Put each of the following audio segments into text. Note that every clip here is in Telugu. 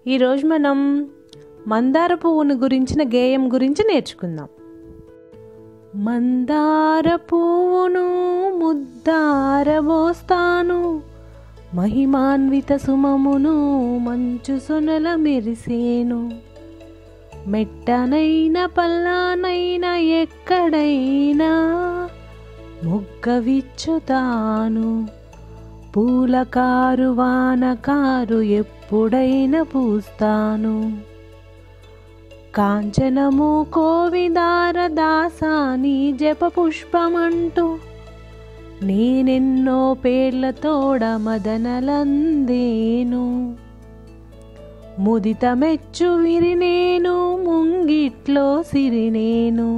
ఈరోజు మనం మందార పువ్వును గురించిన గేయం గురించి నేర్చుకుందాం. మందార పువ్వును ముద్దారబోస్తాను, మహిమాన్విత సుమమును మంచు సొనల మెరిసేను. మెట్టనైన పల్లానైనా ఎక్కడైనా మొగ్గ విచ్చుతాను. పూలకారు వానకారు ఎప్పుడైనా పూస్తాను. కాంచనము కోవిదార దాసాని జప పుష్పమంటూ నేనెన్నో పేర్లతోడ మదనలందేను. ముదిత మెచ్చు విరినేను, ముంగిట్లో సిరినేను.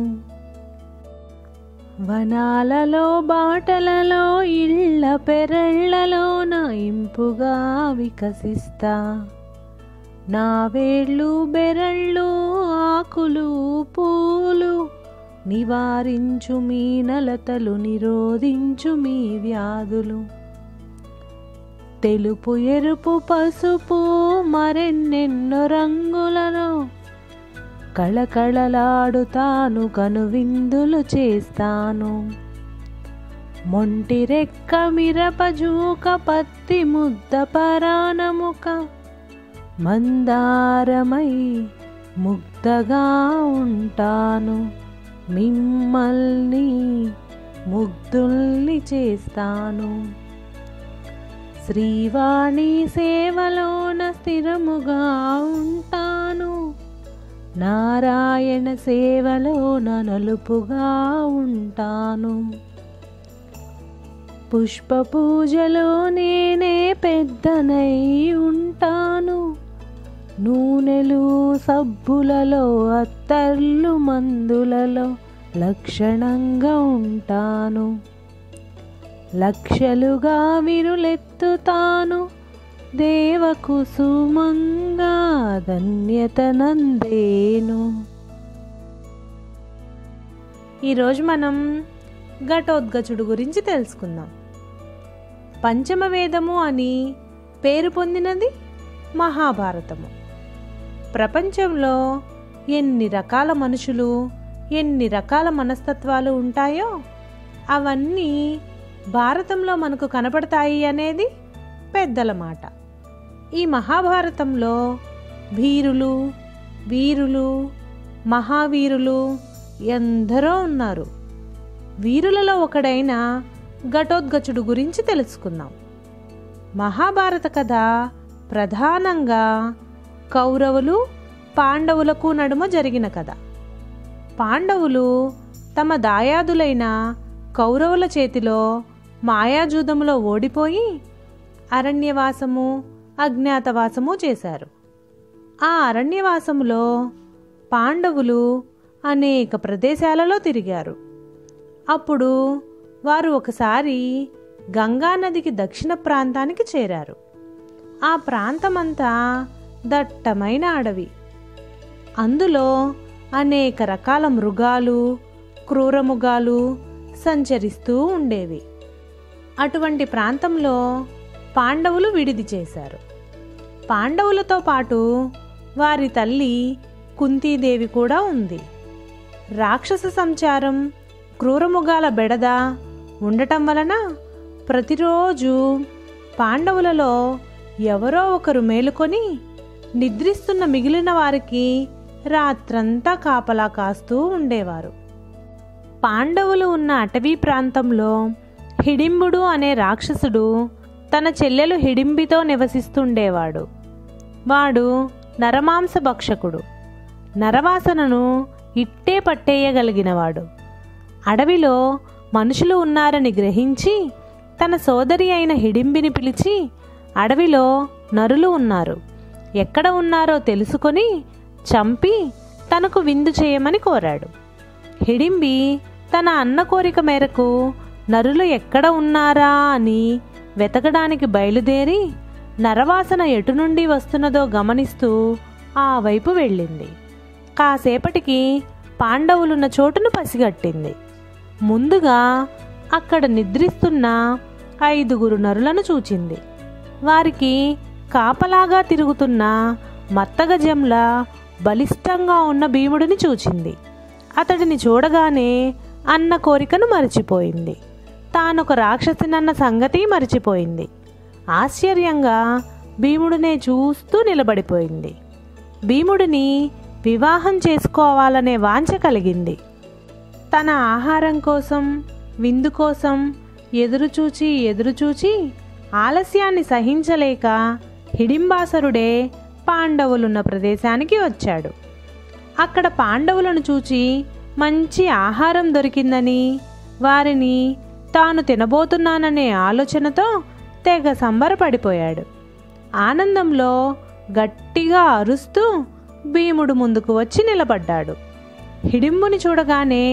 వనాలలో బాటలలో ఇళ్ళ పెరళ్ళలో నా ఇంపుగా వికసిస్తా. నా వేళ్ళు బెరళ్ళు ఆకులు పూలు నివారించు మీ నలతలు, నిరోధించు మీ వ్యాధులు. తెలుపు ఎరుపు పసుపు మరెన్నెన్నో రంగులలో కళకళలాడుతాను, కనువిందులు చేస్తాను. మొంటి రెక్క మిరపజూక పత్తి ముద్ద పరానముక మందారమై ముగ్ధగా ఉంటాను. మిమ్మల్ని ముగ్ధుల్ని చేస్తాను. శ్రీవాణి సేవలోన స్థిరముగా ఉంటాను. నారాయణ సేవలోన నలుపుగా ఉంటాను. పుష్ప పూజలో నేనే పెద్దనై ఉంటాను. నూనెలు సబ్బులలో అత్తర్లు మందులలో లక్షణంగా ఉంటాను. లక్షలుగా విరులెత్తుతాను. దేవకుసుమంగా ధన్యతనందేను. ఈరోజు మనం ఘటోత్కచుడు గురించి తెలుసుకుందాం. పంచమ వేదము అని పేరు పొందినది మహాభారతము. ప్రపంచంలో ఎన్ని రకాల మనుషులు, ఎన్ని రకాల మనస్తత్వాలు ఉంటాయో అవన్నీ భారతంలో మనకు కనపడతాయి అనేది పెద్దల మాట. ఈ మహాభారతంలో భీరులు, వీరులు, మహావీరులు ఎందరో ఉన్నారు. వీరులలో ఒకడైన ఘటోత్కచుడు గురించి తెలుసుకుందాం. మహాభారత కథ ప్రధానంగా కౌరవులు పాండవులకు నడుమ జరిగిన కథ. పాండవులు తమ దాయాదులైన కౌరవుల చేతిలో మాయాజూదములో ఓడిపోయి అరణ్యవాసము, అజ్ఞాతవాసము చేశారు. ఆ అరణ్యవాసములో పాండవులు అనేక ప్రదేశాలలో తిరిగారు. అప్పుడు వారు ఒకసారి గంగానదికి దక్షిణ ప్రాంతానికి చేరారు. ఆ ప్రాంతమంతా దట్టమైన అడవి. అందులో అనేక రకాల మృగాలు, క్రూరమృగాలు సంచరిస్తూ ఉండేవి. అటువంటి ప్రాంతంలో పాండవులు విడిది చేశారు. పాండవులతో పాటు వారి తల్లి కుంతీదేవి కూడా ఉంది. రాక్షస సంచారం, క్రూరమృగాల బెడద ఉండటం వలన ప్రతిరోజు పాండవులలో ఎవరో ఒకరు మేలుకొని నిద్రిస్తున్న మిగిలిన వారికి రాత్రంతా కాపలా కాస్తూ ఉండేవారు. పాండవులు ఉన్న అటవీ ప్రాంతంలో హిడింబుడు అనే రాక్షసుడు తన చెల్లెలు హిడింబితో నివసిస్తుండేవాడు. వాడు నరమాంస భక్షకుడు. నరవాసనను ఇట్టే పట్టేయగలిగినవాడు. అడవిలో మనుషులు ఉన్నారని గ్రహించి తన సోదరి అయిన హిడింబిని పిలిచి, అడవిలో నరులు ఉన్నారు, ఎక్కడ ఉన్నారో తెలుసుకొని చంపి తనకు విందు చేయమని కోరాడు. హిడింబి తన అన్న కోరిక మేరకు నరులు ఎక్కడ ఉన్నారా అని వెతకడానికి బయలుదేరి నరవాసన ఎటు నుండి వస్తున్నదో గమనిస్తూ ఆ వైపు వెళ్ళింది. కాసేపటికి పాండవులున్న చోటును పసిగట్టింది. ముందుగా అక్కడ నిద్రిస్తున్న 5 నరులను చూచింది. వారికి కాపలాగా తిరుగుతున్న మత్తగజంలా బలిష్టంగా ఉన్న భీముడిని చూచింది. అతడిని చూడగానే అన్న కోరికను మరిచిపోయింది. తానొక రాక్షసినన్న సంగతి మరిచిపోయింది. ఆశ్చర్యంగా భీముడినే చూస్తూ నిలబడిపోయింది. భీముడిని వివాహం చేసుకోవాలనే వాంఛ కలిగింది. తన ఆహారం కోసం, విందు కోసం ఎదురుచూచి ఆలస్యాన్ని సహించలేక హిడింబాసురుడే పాండవులున్న ప్రదేశానికి వచ్చాడు. అక్కడ పాండవులను చూచి మంచి ఆహారం దొరికిందని, వారిని తాను తినబోతున్నాననే ఆలోచనతో తెగ సంబరపడిపోయాడు. ఆనందంలో గట్టిగా అరుస్తూ భీముడు ముందుకు వచ్చి నిలబడ్డాడు. హిడింబుని చూడగానే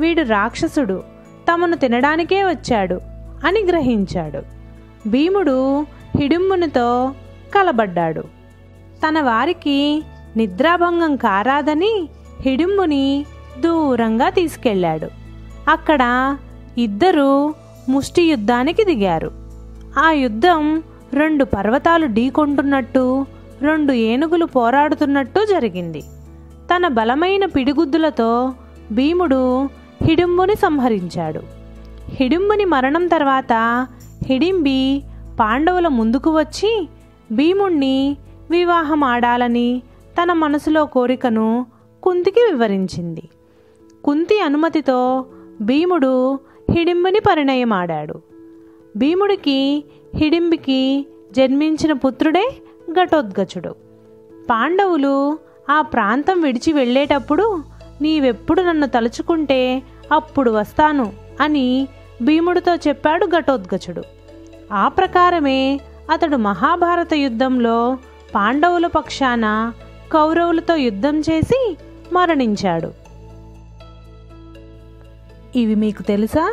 వీడు రాక్షసుడు, తమను తినడానికే వచ్చాడు అని గ్రహించాడు. భీముడు హిడింబునితో కలబడ్డాడు. తన వారికి నిద్రాభంగం కారాదని హిడింబుని దూరంగా తీసుకెళ్ళాడు. అక్కడ ఇద్దరు ముష్టి యుద్ధానికి దిగారు. ఆ యుద్ధం 2 పర్వతాలు ఢీకొంటున్నట్టు, 2 ఏనుగులు పోరాడుతున్నట్టు జరిగింది. తన బలమైన పిడిగుద్దులతో భీముడు హిడింబుని సంహరించాడు. హిడింబుని మరణం తర్వాత హిడింబి పాండవుల ముందుకు వచ్చి భీముణ్ణి వివాహం ఆడాలని తన మనసులో కోరికను కుంతికి వివరించింది. కుంతి అనుమతితో భీముడు హిడింబుని పరిణయమాడాడు. భీముడికి హిడింబికి జన్మించిన పుత్రుడే ఘటోత్కచుడు. పాండవులు ఆ ప్రాంతం విడిచి వెళ్ళేటప్పుడు నీవెప్పుడు నన్ను తలుచుకుంటే అప్పుడు వస్తాను అని భీముడితో చెప్పాడు ఘటోత్కచుడు. ఆ ప్రకారమే అతడు మహాభారత యుద్ధంలో పాండవుల పక్షాన కౌరవులతో యుద్ధం చేసి మరణించాడు. ఇవి మీకు తెలుసా?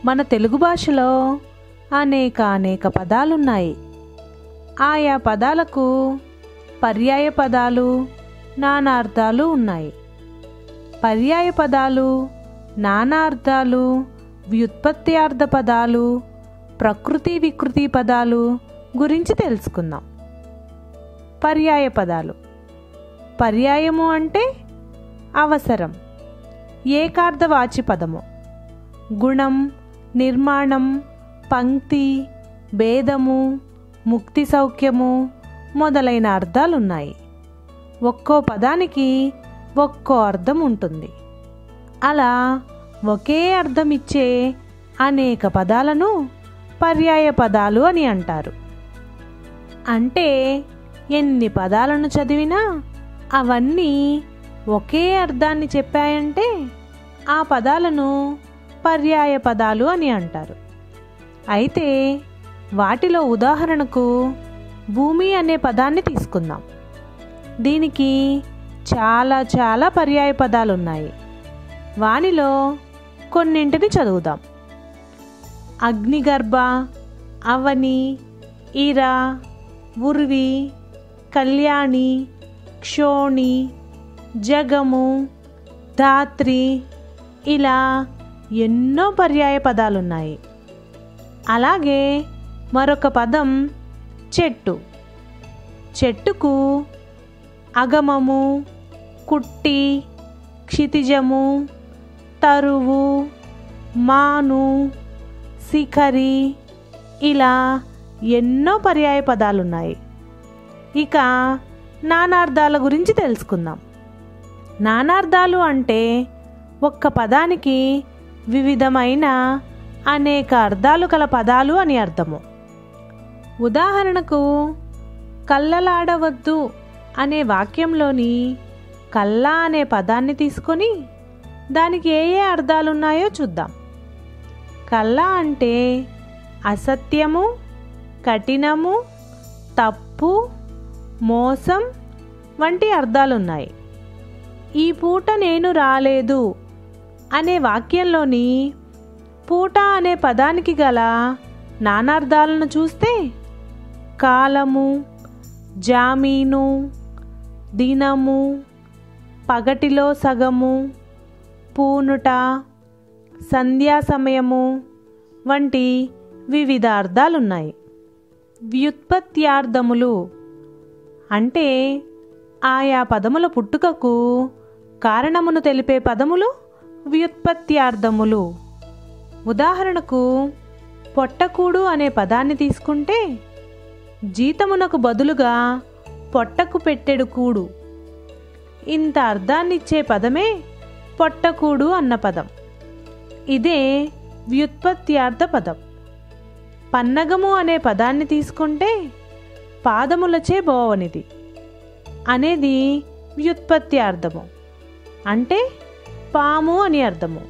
మన తెలుగు భాషలో అనేక పదాలున్నాయి. ఆయా పదాలకు పర్యాయ పదాలు, నానార్థాలు ఉన్నాయి. పర్యాయ పదాలు, నానార్థాలు, వ్యుత్పత్త్యార్థ పదాలు, ప్రకృతి వికృతి పదాలు గురించి తెలుసుకుందాం. పర్యాయ పదాలు. పర్యాయము అంటే అవసరం, ఏకార్థవాచి పదము. గుణం, నిర్మాణం, పంక్తి, భేదము, ముక్తి సౌఖ్యము మొదలైన అర్థాలున్నాయి. ఒక్కో పదానికి ఒక్కో అర్థం ఉంటుంది. అలా ఒకే అర్థం ఇచ్చే అనేక పదాలను పర్యాయ పదాలు అని అంటారు. అంటే ఎన్ని పదాలను చదివినా అవన్నీ ఒకే అర్థాన్ని చెప్పాయంటే ఆ పదాలను పర్యాయ పదాలు అని అంటారు. అయితే వాటిలో ఉదాహరణకు భూమి అనే పదాన్ని తీసుకుందాం. దీనికి చాలా పర్యాయ పదాలు ఉన్నాయి. వానిలో కొన్నింటిని చదువుదాం. అగ్నిగర్భ, అవని, ఇర, ఉర్వి, కళ్యాణి, క్షోణి, జగము, ధాత్రి, ఇలా ఎన్నో పర్యాయ పదాలున్నాయి. అలాగే మరొక పదం చెట్టు. చెట్టుకు అగమము, కుట్టి, క్షితిజము, తరువు, మాను, శిఖరి, ఇలా ఎన్నో పర్యాయ పదాలున్నాయి. ఇక నానార్థాల గురించి తెలుసుకుందాం. నానార్థాలు అంటే ఒక్క పదానికి వివిధమైన అనేక అర్థాలు కల పదాలు అని అర్థము. ఉదాహరణకు కల్లలాడవద్దు అనే వాక్యంలోని కల్లా అనే పదాన్ని తీసుకొని దానికి ఏ అర్థాలున్నాయో చూద్దాం. కల్లా అంటే అసత్యము, కఠినము, తప్పు, మోసం వంటి అర్థాలున్నాయి. ఈ పూట నేను రాలేదు అనే వాక్యంలోని పూట అనే పదానికి గల నానార్థాలను చూస్తే కాలము, జామీను, దినము, పగటిలో సగము, పూనుట, సంధ్యా సమయము వంటి వివిధ అర్థాలున్నాయి. వ్యుత్పత్త్యార్థములు అంటే ఆయా పదముల పుట్టుకకు కారణమును తెలిపే పదములు వ్యుత్పత్త్యార్థములు. ఉదాహరణకు పొట్టకూడు అనే పదాన్ని తీసుకుంటే జీతమునకు బదులుగా పొట్టకు పెట్టెడు కూడు, ఇంత అర్థాన్నిచ్చే పదమే పొట్టకూడు అన్న పదం. ఇదే వ్యుత్పత్త్యార్థ పదం. పన్నగము అనే పదాన్ని తీసుకుంటే పాదములచే బోవనిది అనేది వ్యుత్పత్త్యార్థము, అంటే పాము అని అర్థము.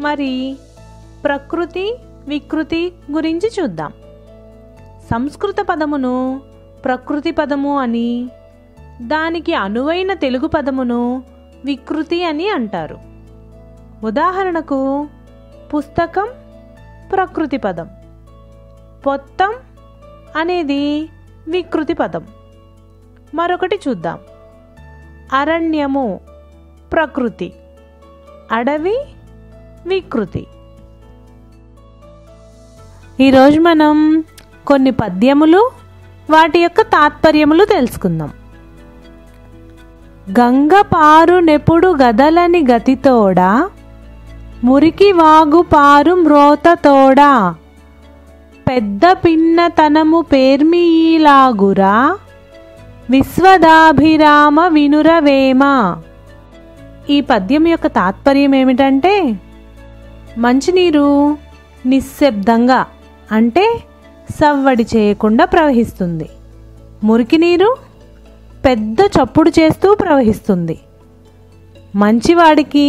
మరి ప్రకృతి వికృతి గురించి చూద్దాం. సంస్కృత పదమును ప్రకృతి పదము అని, దానికి అనువైన తెలుగు పదమును వికృతి అని అంటారు. ఉదాహరణకు పుస్తకం ప్రకృతి పదం, పొత్తం అనేది వికృతి పదం. మరొకటి చూద్దాం. అరణ్యము ప్రకృతి, అడవి వికృతి. ఈరోజు మనం కొన్ని పద్యములు వాటి యొక్క తాత్పర్యములు తెలుసుకుందాం. గంగ పారు నెపుడు గదలని గతితోడా, మురికి వాగు పారు మ్రోతతోడా, పెద్ద పిన్నతనము పేర్మియీలాగురా, విశ్వదాభిరామ వినురవేమ. ఈ పద్యం యొక్క తాత్పర్యం ఏమిటంటే, మంచినీరు నిశ్శబ్దంగా అంటే సవ్వడి చేయకుండా ప్రవహిస్తుంది. మురికి నీరు పెద్ద చప్పుడు చేస్తూ ప్రవహిస్తుంది. మంచివాడికి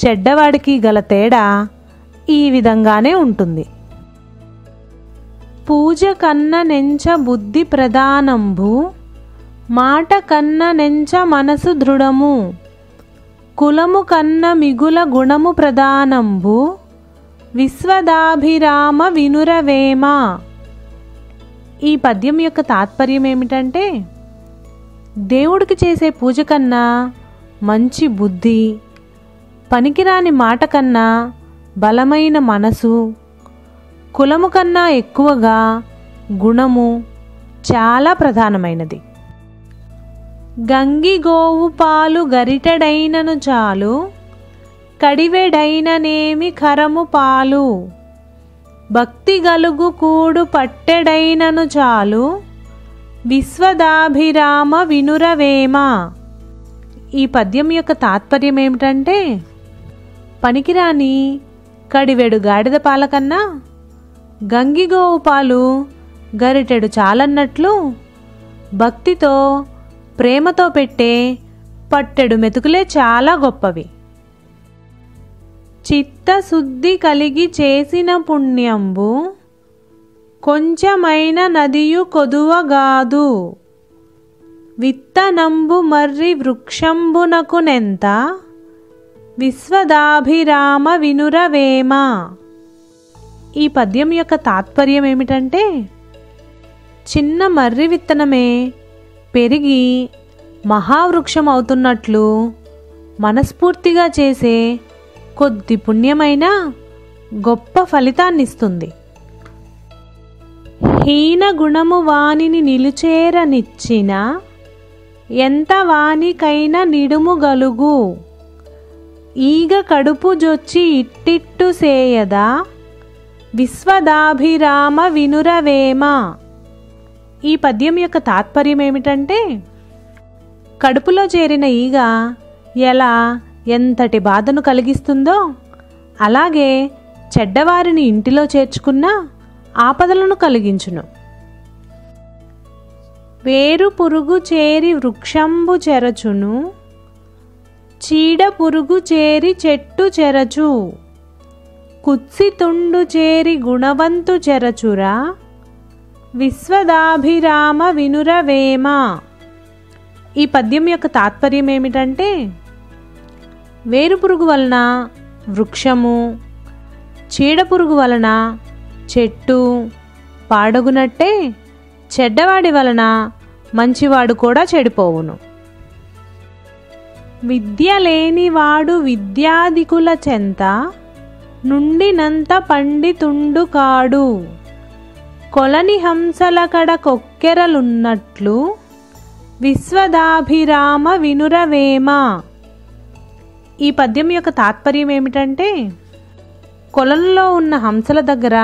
చెడ్డవాడికి గల తేడా ఈ విధంగానే ఉంటుంది. పూజ కన్న నెంచ బుద్ధి ప్రధానంబు, మాట కన్న నెంచ మనసు దృఢము, కులము కన్న మిగుల గుణము ప్రధానంబు, విశ్వదాభిరామ వినురవేమ. ఈ పద్యం యొక్క తాత్పర్యం ఏమిటంటే, దేవుడికి చేసే పూజ కన్నా మంచి బుద్ధి, పనికిరాని మాట కన్నా బలమైన మనసు, కులము కన్నా ఎక్కువగా గుణము చాలా ప్రధానమైనది. గంగి గోవు పాలు గరిటెడైనను చాలు, కడివెడైననేమి కరము పాలు, భక్తి గలుగు కూడు పట్టెడైనను చాలు, విశ్వదాభిరామ వినురవేమ. ఈ పద్యం యొక్క తాత్పర్యం ఏమిటంటే, పనికిరాని కడివెడు గాడిద పాల కన్నా గంగిగోవు పాలు గరిటెడు చాలన్నట్లు, భక్తితో ప్రేమతో పెట్టే పట్టెడు మెతుకులే చాలా గొప్పవి. చిత్తశుద్ధి కలిగి చేసిన పుణ్యంబు, కొంచెమైన నదియు కొదువగాదు, విత్తనంబు మర్రి వృక్షంబునకు నెంత, విశ్వదాభిరామ వినురవేమ. ఈ పద్యం యొక్క తాత్పర్యం ఏమిటంటే, చిన్న మర్రి విత్తనమే పెరిగి మహావృక్షం అవుతున్నట్లు మనస్ఫూర్తిగా చేసే కొద్ది పుణ్యమైన గొప్ప ఫలితాన్నిస్తుంది. హీన గుణము వానిని నిలుచేరనిచ్చిన, ఎంత వానికైనా నిడుము గలుగు, ఈగ కడుపు జొచ్చి ఇట్టిట్టు సేయదా, విశ్వదాభిరామ వినురవేమ. ఈ పద్యం యొక్క తాత్పర్యం ఏమిటంటే, కడుపులో చేరిన ఈగ ఎలా ఎంతటి బాధను కలిగిస్తుందో, అలాగే చెడ్డవారిని ఇంటిలో చేర్చుకున్న ఆపదలను కలిగించును. వేరు పురుగు చేరి వృక్షంబు చెరచును, చీడ పురుగు చేరి చెట్టు చెరచు, కుత్సితుండు చేరి గుణవంతు చెరచురా, విశ్వదాభిరామ వినురవేమ. ఈ పద్యం యొక్క తాత్పర్యం ఏమిటంటే, వేరుపురుగు వలన వృక్షము, చీడపురుగు వలన చెట్టు పాడగునట్టే చెడ్డవాడి వలన మంచివాడు కూడా చెడిపోవును. విద్య లేనివాడు విద్యాధికుల చెంత, నుండినంత పండితుండు కాడు, కొలని హంసల కడ కొక్కెరలున్నట్లు విశ్వదాభిరామ వినురవేమ. ఈ పద్యం యొక్క తాత్పర్యం ఏమిటంటే, కొలలలో ఉన్న హంసల దగ్గర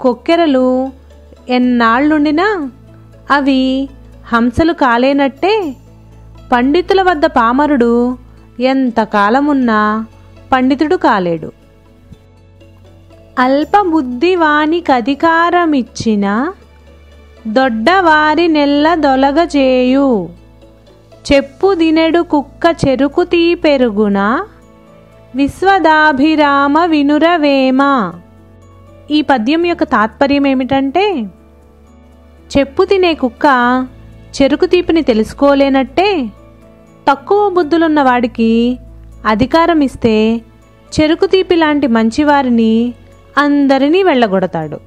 కొక్కెరలు ఎన్నాళ్ళుండినా అవి హంసలు కాలేనట్టే పండితుల వద్ద పామరుడు ఎంతకాలమున్నా పండితుడు కాలేడు. అల్పబుద్ధివానికధికారమిచ్చిన దొడ్డవారి నెల్ల దొలగజేయు. చెప్పు దినెడు కుక్క చెరుకు తీపెరుగున విశ్వదాభిరామ వినురవేమ. ఈ పద్యం యొక్క తాత్పర్యం ఏమిటంటే, చెప్పు తినే కుక్క చెరుకు తీపిని తెలుసుకోలేనట్టే తక్కువ బుద్ధులున్న వాడికి అధికారం ఇస్తే చెరుకు తీపి లాంటి మంచివారిని అందరినీ వెళ్ళగొడతాడు.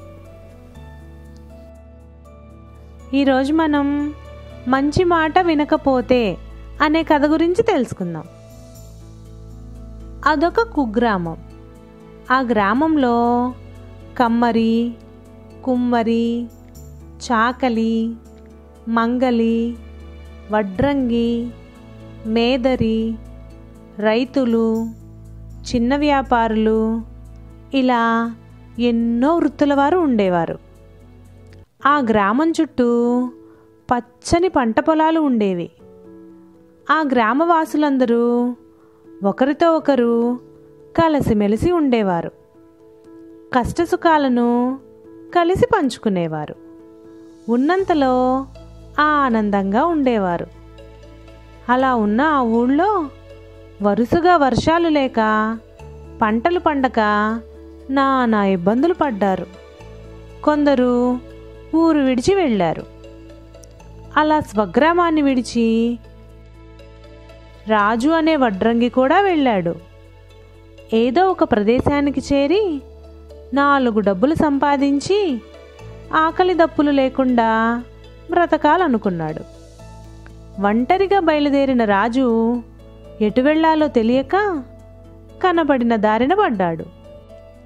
ఈరోజు మనం మంచి మాట వినకపోతే అనే కథ గురించి తెలుసుకుందాం. అదొక కుగ్రామం. ఆ గ్రామంలో కమ్మరి, కుమ్మరి, చాకలి, మంగలి, వడ్రంగి, మేదరి, రైతులు, చిన్న వ్యాపారులు ఇలా ఎన్నో వృత్తుల వారు ఉండేవారు. ఆ గ్రామం చుట్టూ పచ్చని పంట పొలాలు ఉండేవి. ఆ గ్రామవాసులందరూ ఒకరితో ఒకరు కలిసిమెలిసి ఉండేవారు. కష్టసుఖాలను కలిసి పంచుకునేవారు. ఉన్నంతలో ఆనందంగా ఉండేవారు. అలా ఉన్న ఆ ఊళ్ళో వరుసగా వర్షాలు లేక పంటలు పండక నానా ఇబ్బందులు పడ్డారు. కొందరు ఊరు విడిచి వెళ్ళారు. అలా స్వగ్రామాన్ని విడిచి రాజు అనే వడ్రంగి కూడా వెళ్ళాడు. ఏదో ఒక ప్రదేశానికి చేరి 4 డబ్బులు సంపాదించి ఆకలి దప్పులు లేకుండా బ్రతకాలనుకున్నాడు. ఒంటరిగా బయలుదేరిన రాజు ఎటు వెళ్ళాలో తెలియక కనబడిన దారిన పడ్డాడు.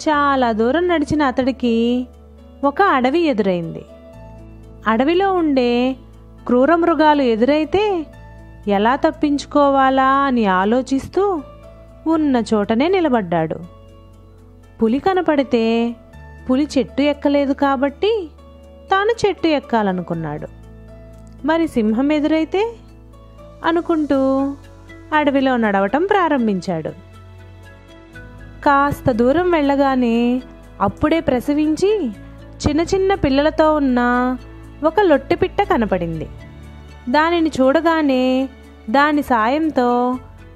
చాలా దూరం నడిచిన అతడికి ఒక అడవి ఎదురైంది. అడవిలో ఉండే క్రూర మృగాలు ఎదురైతే ఎలా తప్పించుకోవాలా అని ఆలోచిస్తూ ఉన్న చోటనే నిలబడ్డాడు. పులి కనపడితే పులి చెట్టు ఎక్కలేదు కాబట్టి తాను చెట్టు ఎక్కాలనుకున్నాడు. మరి సింహం ఎదురైతే అనుకుంటూ అడవిలో నడవటం ప్రారంభించాడు. కాస్త దూరం వెళ్ళగానే అప్పుడే ప్రసవించి చిన్న చిన్న పిల్లలతో ఉన్న ఒక లొట్టిపిట్ట కనపడింది. దానిని చూడగానే దాని సాయంతో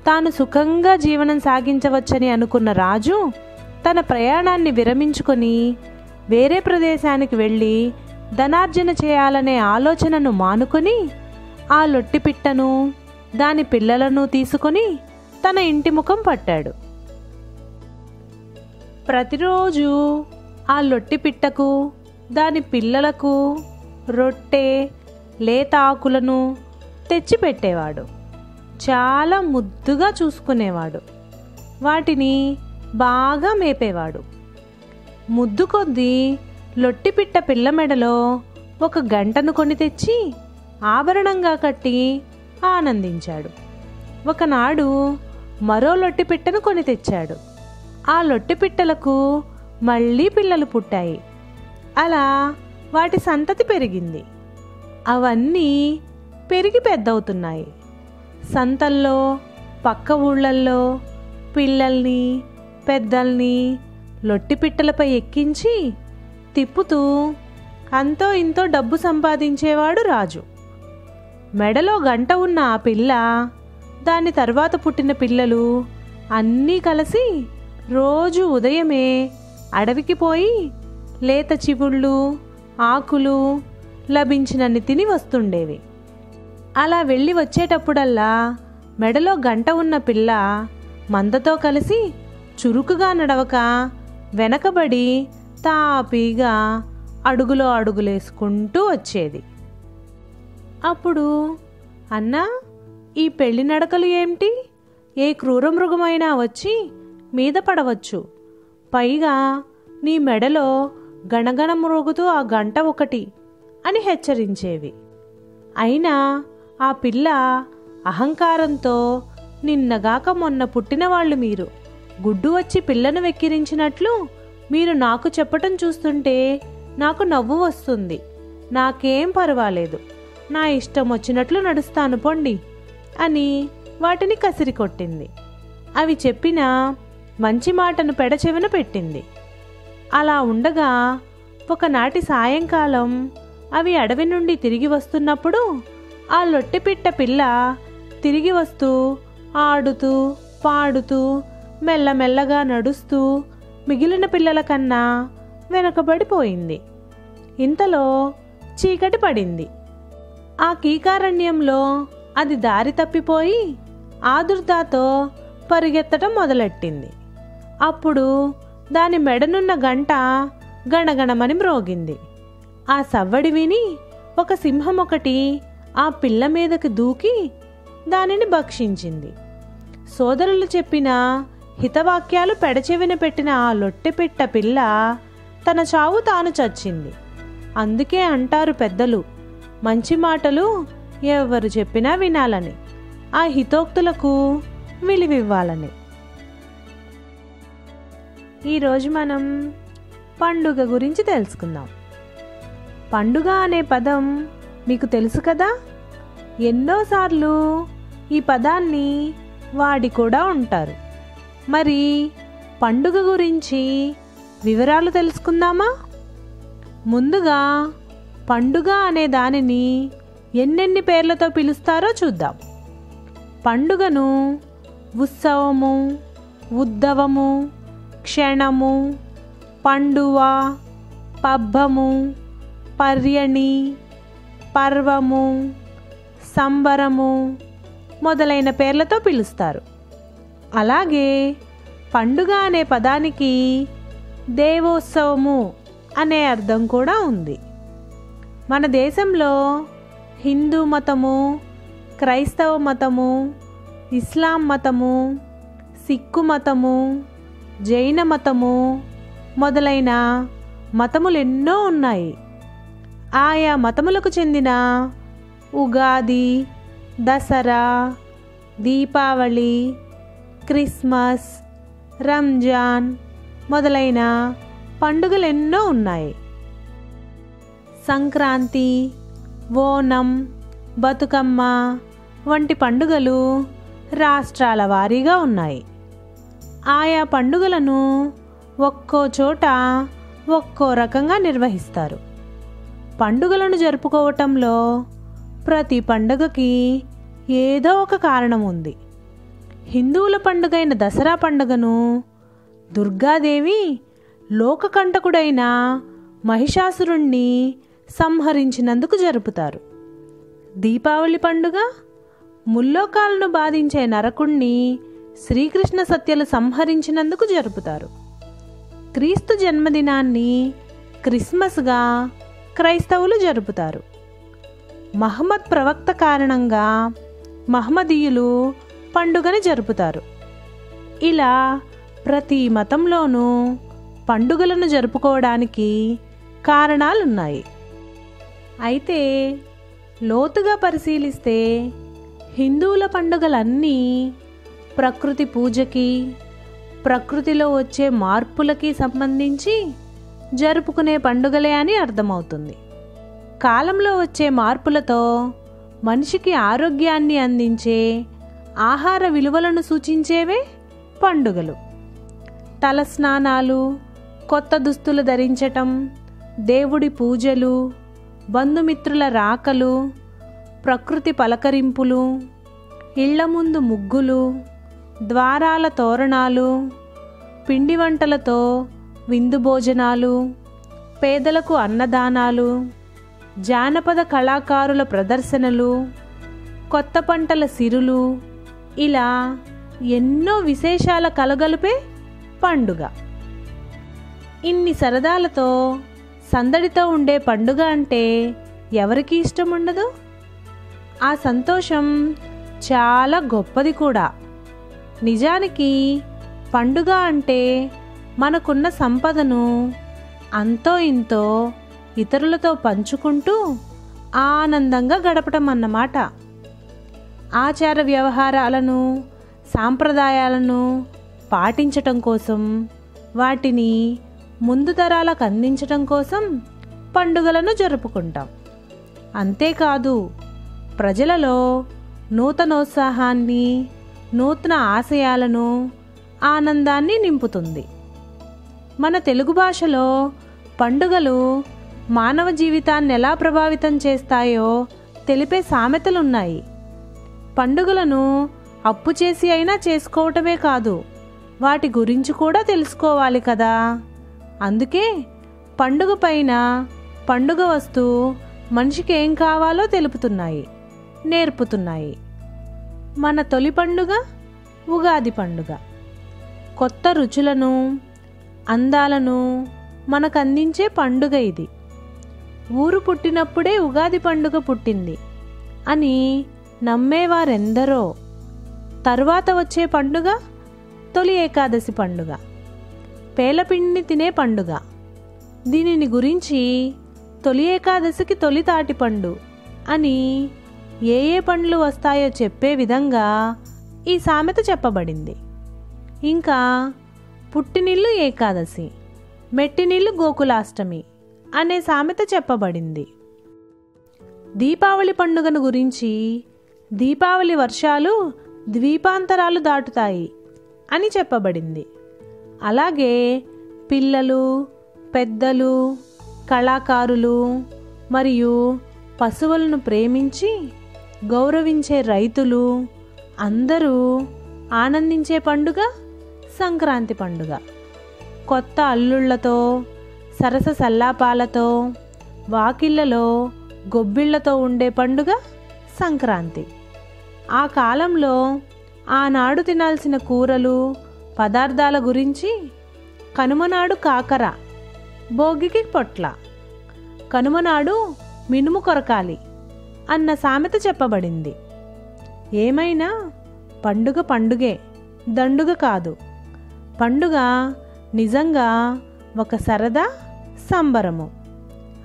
తాను సుఖంగా జీవనం సాగించవచ్చని అనుకున్న రాజు తన ప్రయాణాన్ని విరమించుకొని వేరే ప్రదేశానికి వెళ్ళి ధనార్జన చేయాలనే ఆలోచనను మానుకొని ఆ లొట్టిపిట్టను దాని పిల్లలను తీసుకొని తన ఇంటి ముఖం పట్టాడు. ప్రతిరోజు ఆ లొట్టిపిట్టకు దాని పిల్లలకు రొట్టె, లేత ఆకులను తెచ్చిపెట్టేవాడు. చాలా ముద్దుగా చూసుకునేవాడు. వాటిని బాగా మేపేవాడు. ముద్దు కొద్దీ లొట్టిపిట్ట పిల్ల మెడలో ఒక గంటను కొని తెచ్చి ఆభరణంగా కట్టి ఆనందించాడు. ఒకనాడు మరో లొట్టిపిట్టను కొని తెచ్చాడు. ఆ లొట్టిపిట్టలకు మళ్ళీ పిల్లలు పుట్టాయి. అలా వాటి సంతతి పెరిగింది. అవన్నీ పెరిగి పెద్దవుతున్నాయి. సంతల్లో, పక్క ఊళ్ళల్లో పిల్లల్ని, పెద్దల్ని లొట్టిపిట్టలపై ఎక్కించి తిప్పుతూ అంతో ఇంతో డబ్బు సంపాదించేవాడు రాజు. మెడలో గంట ఉన్న ఆ పిల్ల, దాని తర్వాత పుట్టిన పిల్లలు అన్నీ కలిసి రోజు ఉదయమే అడవికి పోయి లేత చివుళ్ళు, ఆకులు లభించినన్ని తిని వస్తుండేవి. అలా వెళ్ళి వచ్చేటప్పుడల్లా మెడలో గంట ఉన్న పిల్ల మందతో కలిసి చురుకుగా నడవక వెనకబడి తాపీగా అడుగులో అడుగులేసుకుంటూ వచ్చేది. అప్పుడు, అన్నా, ఈ పెళ్లి నడకలు ఏమిటి? ఏ క్రూరమృగమైనా వచ్చి మీద పడవచ్చు. పైగా నీ మెడలో గణగణ మ్రోగుతూ ఆ గంట ఒకటి అని హెచ్చరించేవి. అయినా ఆ పిల్ల అహంకారంతో నిన్నగాక మొన్న పుట్టినవాళ్ళు మీరు, గుడ్డు వచ్చి పిల్లను వెక్కిరించినట్లు మీరు నాకు చెప్పటం చూస్తుంటే నాకు నవ్వు వస్తుంది. నాకేం పర్వాలేదు, నా ఇష్టం వచ్చినట్లు నడుస్తాను పొండి అని వాటిని కసిరి కొట్టింది. అవి చెప్పిన మంచి మాటను పెడచెవిన పెట్టింది. అలా ఉండగా ఒకనాటి సాయంకాలం అవి అడవి నుండి తిరిగి వస్తున్నప్పుడు ఆ లొట్టిపిట్ట పిల్ల తిరిగి వస్తూ ఆడుతూ పాడుతూ మెల్లమెల్లగా నడుస్తూ మిగిలిన పిల్లల కన్నా వెనకబడిపోయింది. ఇంతలో చీకటి పడింది. ఆ కీకారణ్యంలో అది దారి తప్పిపోయి ఆదుర్దాతో పరిగెత్తడం మొదలెట్టింది. అప్పుడు దాని మెడనున్న గంట గణగణమని మ్రోగింది. ఆ సవ్వడి విని ఒక సింహం ఒకటి ఆ పిల్ల మీదకి దూకి దానిని భక్షించింది. సోదరులు చెప్పిన హితవాక్యాలు పెడచెవిన పెట్టిన ఆ లొట్టెపిట్ట పిల్ల తన చావు తాను చచ్చింది. అందుకే అంటారు పెద్దలు, మంచి మాటలు ఎవరు చెప్పినా వినాలని, ఆ హితోక్తులకు విలువివ్వాలని. ఈరోజు మనం పండుగ గురించి తెలుసుకుందాం. పండుగ అనే పదం మీకు తెలుసు కదా. ఎన్నోసార్లు ఈ పదాన్ని వాడి కూడా ఉంటారు. మరి పండుగ గురించి వివరాలు తెలుసుకుందామా? ముందుగా పండుగ అనే దానిని ఎన్నెన్ని పేర్లతో పిలుస్తారో చూద్దాం. పండుగను ఉత్సవము, ఉద్దవము, క్షణము, పండువ, పబ్బము, పర్యణి, పర్వము, సంబరము మొదలైన పేర్లతో పిలుస్తారు. అలాగే పండుగ అనే పదానికి దేవోత్సవము అనే అర్థం కూడా ఉంది. మన దేశంలో హిందూ మతము, క్రైస్తవ మతము, ఇస్లాం మతము, సిక్కు మతము, జైన మతము మొదలైన మతములు ఎన్నో ఉన్నాయి. ఆయా మతములకు చెందిన ఉగాది, దసరా, దీపావళి, క్రిస్మస్, రంజాన్ మొదలైన పండుగలు ఎన్నో ఉన్నాయి. సంక్రాంతి, ఓనం, బతుకమ్మ వంటి పండుగలు రాష్ట్రాల వారీగా ఉన్నాయి. ఆయా పండుగలను ఒక్కో చోట ఒక్కో రకంగా నిర్వహిస్తారు. పండుగలను జరుపుకోవటంలో ప్రతి పండుగకి ఏదో ఒక కారణం ఉంది. హిందువుల పండుగైన దసరా పండుగను దుర్గాదేవి లోకకంటకుడైన మహిషాసురుణ్ణి సంహరించినందుకు జరుపుతారు. దీపావళి పండుగ ముల్లోకాలను బాధించే నరకుణ్ణి శ్రీకృష్ణ సత్యలు సంహరించినందుకు జరుపుతారు. క్రీస్తు జన్మదినాన్ని క్రిస్మస్గా క్రైస్తవులు జరుపుతారు. మహమ్మద్ ప్రవక్త కారణంగా మహమ్మదీయులు పండుగని జరుపుతారు. ఇలా ప్రతి మతంలోనూ పండుగలను జరుపుకోవడానికి కారణాలున్నాయి. అయితే లోతుగా పరిశీలిస్తే హిందువుల పండుగలన్నీ ప్రకృతి పూజకి, ప్రకృతిలో వచ్చే మార్పులకి సంబంధించి జరుపుకునే పండుగలే అని అర్థమవుతుంది. కాలంలో వచ్చే మార్పులతో మనిషికి ఆరోగ్యాన్ని అందించే ఆహార విలువలను సూచించేవే పండుగలు. తల స్నానాలు, కొత్త దుస్తులు ధరించటం, దేవుడి పూజలు, బంధుమిత్రుల రాకలు, ప్రకృతి పలకరింపులు, ఇళ్ల ముందు ముగ్గులు, ద్వారాల తోరణాలు, పిండి వంటలతో విందు భోజనాలు, పేదలకు అన్నదానాలు, జానపద కళాకారుల ప్రదర్శనలు, కొత్త పంటల సిరులు, ఇలా ఎన్నో విశేషాల కలగలుపే పండుగ. ఇన్ని సరదాలతో సందడితో ఉండే పండుగ అంటే ఎవరికి ఇష్టం ఉండదు? ఆ సంతోషం చాలా గొప్పది కూడా. నిజానికి పండుగ అంటే మనకున్న సంపదను అంతో ఇంతో ఇతరులతో పంచుకుంటూ ఆనందంగా గడపటం అన్నమాట. ఆచార వ్యవహారాలను, సాంప్రదాయాలను పాటించటం కోసం, వాటిని ముందు తరాలకు అందించటం కోసం పండుగలను జరుపుకుంటాం. అంతేకాదు ప్రజలలో నూతనోత్సాహాన్ని, నూతన ఆశయాలను, ఆనందాన్ని నింపుతుంది. మన తెలుగు భాషలో పండుగలు మానవ జీవితాన్ని ఎలా ప్రభావితం చేస్తాయో తెలిపే సామెతలున్నాయి. పండుగలను అప్పు చేసి అయినా చేసుకోవటమే కాదు, వాటి గురించి కూడా తెలుసుకోవాలి కదా. అందుకే పండుగ పైన పండుగ వస్తువు మనిషికి ఏం కావాలో తెలుపుతున్నాయి, నేర్పుతున్నాయి. మన తొలి పండుగ ఉగాది పండుగ. కొత్త రుచులను, అందాలను మనకు అందించే పండుగ ఇది. ఊరు పుట్టినప్పుడే ఉగాది పండుగ పుట్టింది అని నమ్మేవారెందరో. తరువాత వచ్చే పండుగ తొలి ఏకాదశి పండుగ, పేలపిండిని తినే పండుగ. దీనిని గురించి తొలి ఏకాదశికి తొలి తాటి పండు అని ఏ ఏ పండ్లు వస్తాయో చెప్పే విధంగా ఈ సామెత చెప్పబడింది. ఇంకా పుట్టినిల్లు ఏకాదశి, మెట్టినిల్లు గోకులాష్టమి అనే సామెత చెప్పబడింది. దీపావళి పండుగను గురించి దీపావళి వర్షాలు ద్వీపాంతరాలు దాటుతాయి అని చెప్పబడింది. అలాగే పిల్లలు, పెద్దలు, కళాకారులు మరియు పశువులను ప్రేమించి గౌరవించే రైతులు అందరూ ఆనందించే పండుగ సంక్రాంతి పండుగ. కొత్త అల్లుళ్లతో, సరస సల్లాపాలతో, వాకిళ్లలో గొబ్బిళ్లతో ఉండే పండుగ సంక్రాంతి. ఆ కాలంలో ఆనాడు తినాల్సిన కూరలు, పదార్థాల గురించి కనుమనాడు కాకర, భోగికి పొట్ల, కనుమనాడు మినుము కొరకాలి అన్న సామెత చెప్పబడింది. ఏమైనా పండుగ పండుగే, దండుగ కాదు. పండుగ నిజంగా ఒక సరదా, సంబరము.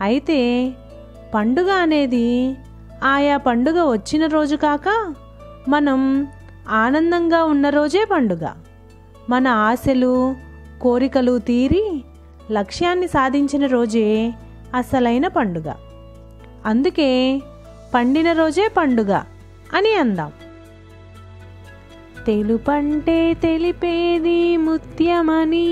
అయితే పండుగ అనేది ఆయా పండుగ వచ్చిన రోజు కాక మనం ఆనందంగా ఉన్న రోజే పండుగ. మన ఆశలు, కోరికలు తీరి లక్ష్యాన్ని సాధించిన రోజే అసలైన పండుగ. అందుకే పండిన రోజే పండుగ అని అందాం. తెలుపంటే తెలిపేది ముత్యమని,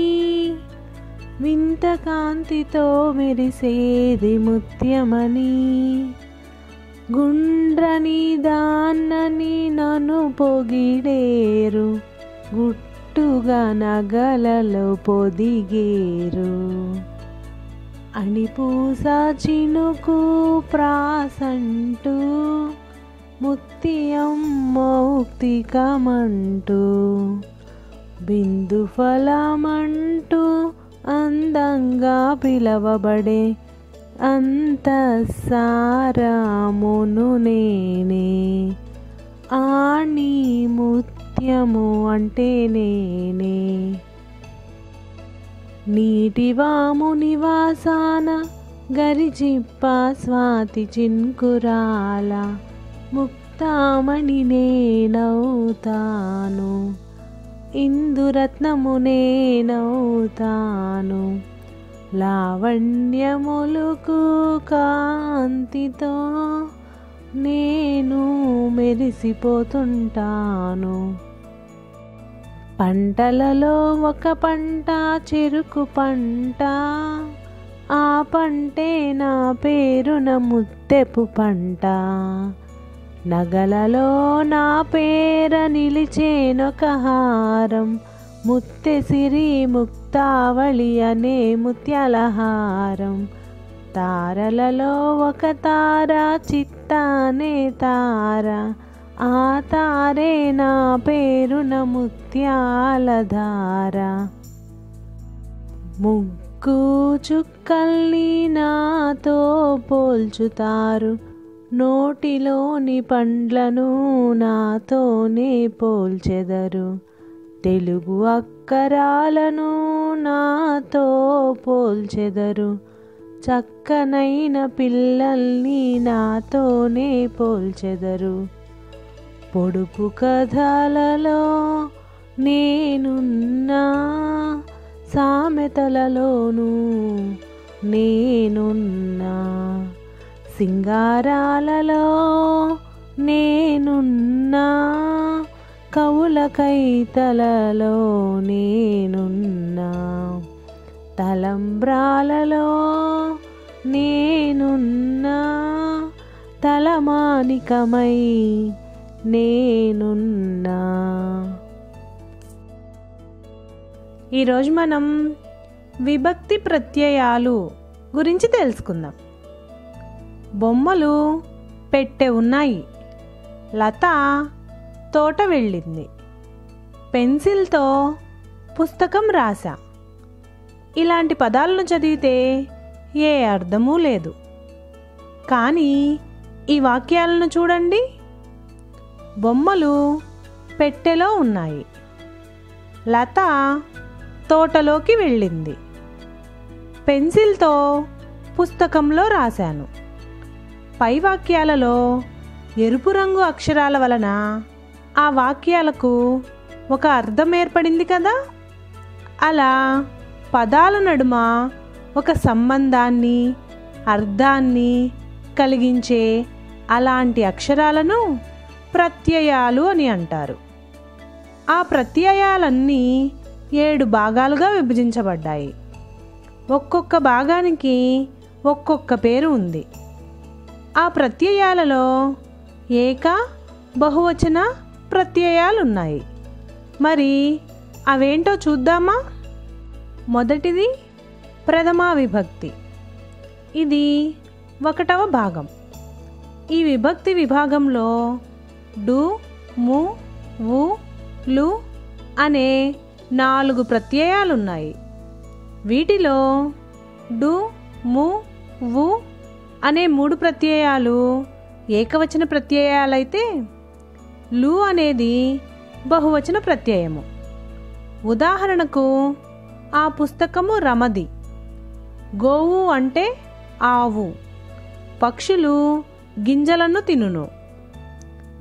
వింత కాంతితో మెరిసేది ముత్యమని, గుండ్రని దాన్నని నన్ను పొగిడేరు, గుట్టుగా నగలలో పొదిగేరు, అని పూస చినుకు ప్రాసంటూ, ముత్యం మౌక్తికమంటూ, బిందు ఫలమంటూ అందంగా పిలవబడే అంతఃసారమును నేనే. ఆణి ముత్యము అంటే నేనే. నీటివాము నివాసాన గరిజిప్ప స్వాతి చిన్కురాల, ముక్తామణి నేనవుతాను, ఇందురత్నము నేనవుతాను, లావణ్యములుకు కాంతితో నేను మెరిసిపోతుంటాను. పంటలలో ఒక పంట చెరుకు పంట, ఆ పంటే నా పేరున ముత్తెపు పంట, నగలలో నా పేర నిలిచేనొక హారం, ముత్తెసిరి ముక్తావళి అనే ముత్యాల హారం, తారలలో ఒక తార చిత్తానే తార, ఆ తారే నా పేరున ముత్యాల ధార. ముగ్గు చుక్కల్ని నాతో పోల్చుతారు, నోటిలోని పండ్లను నాతోనే పోల్చెదరు, తెలుగు అక్క చక్కరాలను నాతో పోల్చెదరు, చక్కనైన పిల్లల్ని నాతోనే పోల్చెదరు. పొడుపు కథలలో నేనున్నా, సామెతలలోనూ నేనున్నా, సింగారాలలో నేనున్నా, కవుల కైతలలో నేనున్నా, తలంబ్రాలలో నేనున్నా, తలమానికమై నేనున్నా. ఈరోజు మనం విభక్తి ప్రత్యయాలు గురించి తెలుసుకుందాం. బొమ్మలు పెట్టె ఉన్నాయి. లత తోట వెళ్ళింది. పెన్సిల్తో పుస్తకం రాసా. ఇలాంటి పదాలను చదివితే ఏ అర్థమూ లేదు. కానీ ఈ వాక్యాలను చూడండి. బొమ్మలు పెట్టెలో ఉన్నాయి. లత తోటలోకి వెళ్ళింది. పెన్సిల్తో పుస్తకంలో రాశాను. పై వాక్యాలలో ఎరుపు రంగు అక్షరాల వలన ఆ వాక్యాలకు ఒక అర్థం ఏర్పడింది కదా. అలా పదాల నడుమ ఒక సంబంధాన్ని, అర్థాన్ని కలిగించే అలాంటి అక్షరాలను ప్రత్యయాలు అని అంటారు. ఆ ప్రత్యయాలన్నీ 7 భాగాలుగా విభజించబడ్డాయి. ఒక్కొక్క భాగానికి ఒక్కొక్క పేరు ఉంది. ఆ ప్రత్యయాలలో ఏక, బహువచన ప్రత్యయాలున్నాయి. మరి అవేంటో చూద్దామా? మొదటిది ప్రథమా విభక్తి. ఇది 1వ భాగం. ఈ విభక్తి విభాగంలో డు, ము, వు, లు అనే 4 ప్రత్యయాలున్నాయి. వీటిలో డు, ము, వు అనే 3 ప్రత్యయాలు ఏకవచన ప్రత్యయాలైతే లు అనేది బహువచన ప్రత్యయము. ఉదాహరణకు, ఆ పుస్తకము రమది. గోవు అంటే ఆవు. పక్షులు గింజలను తినును.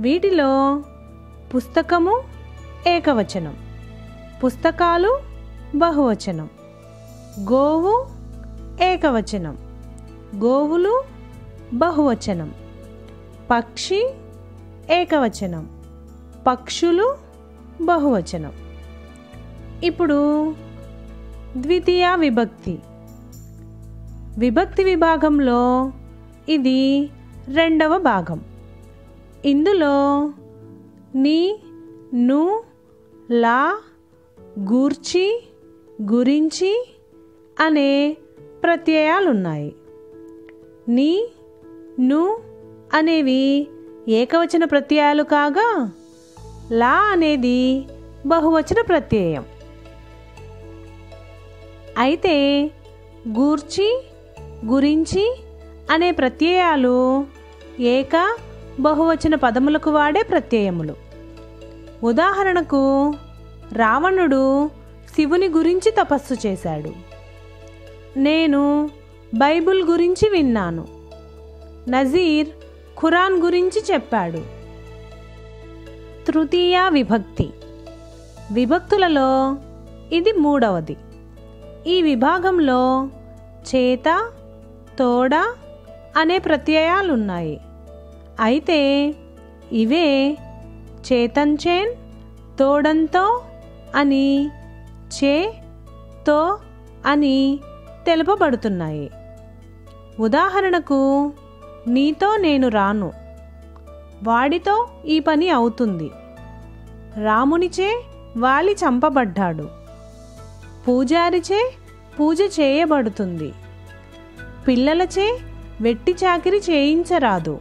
వీటిలో పుస్తకము ఏకవచనం, పుస్తకాలు బహువచనం. గోవు ఏకవచనం, గోవులు బహువచనం. పక్షి ఏకవచనం, పక్షులు బహువచనం. ఇప్పుడు ద్వితీయ విభక్తి. విభక్తి విభాగంలో ఇది 2వ భాగం. ఇందులో ని, ను, లా, గూర్చి, గురించి అనే ప్రత్యయాలున్నాయి. ని, ను అనేవి ఏకవచన ప్రత్యయాలు కాగా లా అనేది బహువచన ప్రత్యయం. అయితే గూర్చి, గురించి అనే ప్రత్యయాలు ఏక, బహువచన పదములకు వాడే ప్రత్యయములు. ఉదాహరణకు, రావణుడు శివుని గురించి తపస్సు చేశాడు. నేను బైబిల్ గురించి విన్నాను. నజీర్ ఖురాన్ గురించి చెప్పాడు. తృతీయ విభక్తి. విభక్తులలో ఇది 3వది. ఈ విభాగంలో చేత, తోడ అనే ప్రత్యయాలున్నాయి. అయితే ఇవే చేతంచేన్, తోడంతో అని, చే, తో అని తెలుపబడుతున్నాయి. ఉదాహరణకు, నీతో నేను రాను. వాడితో ఈ పని అవుతుంది. రామునిచే వాలి చంపబడ్డాడు. పూజారిచే పూజ చేయబడుతుంది. పిల్లలచే వెట్టి చాకిరి చేయించరాదు.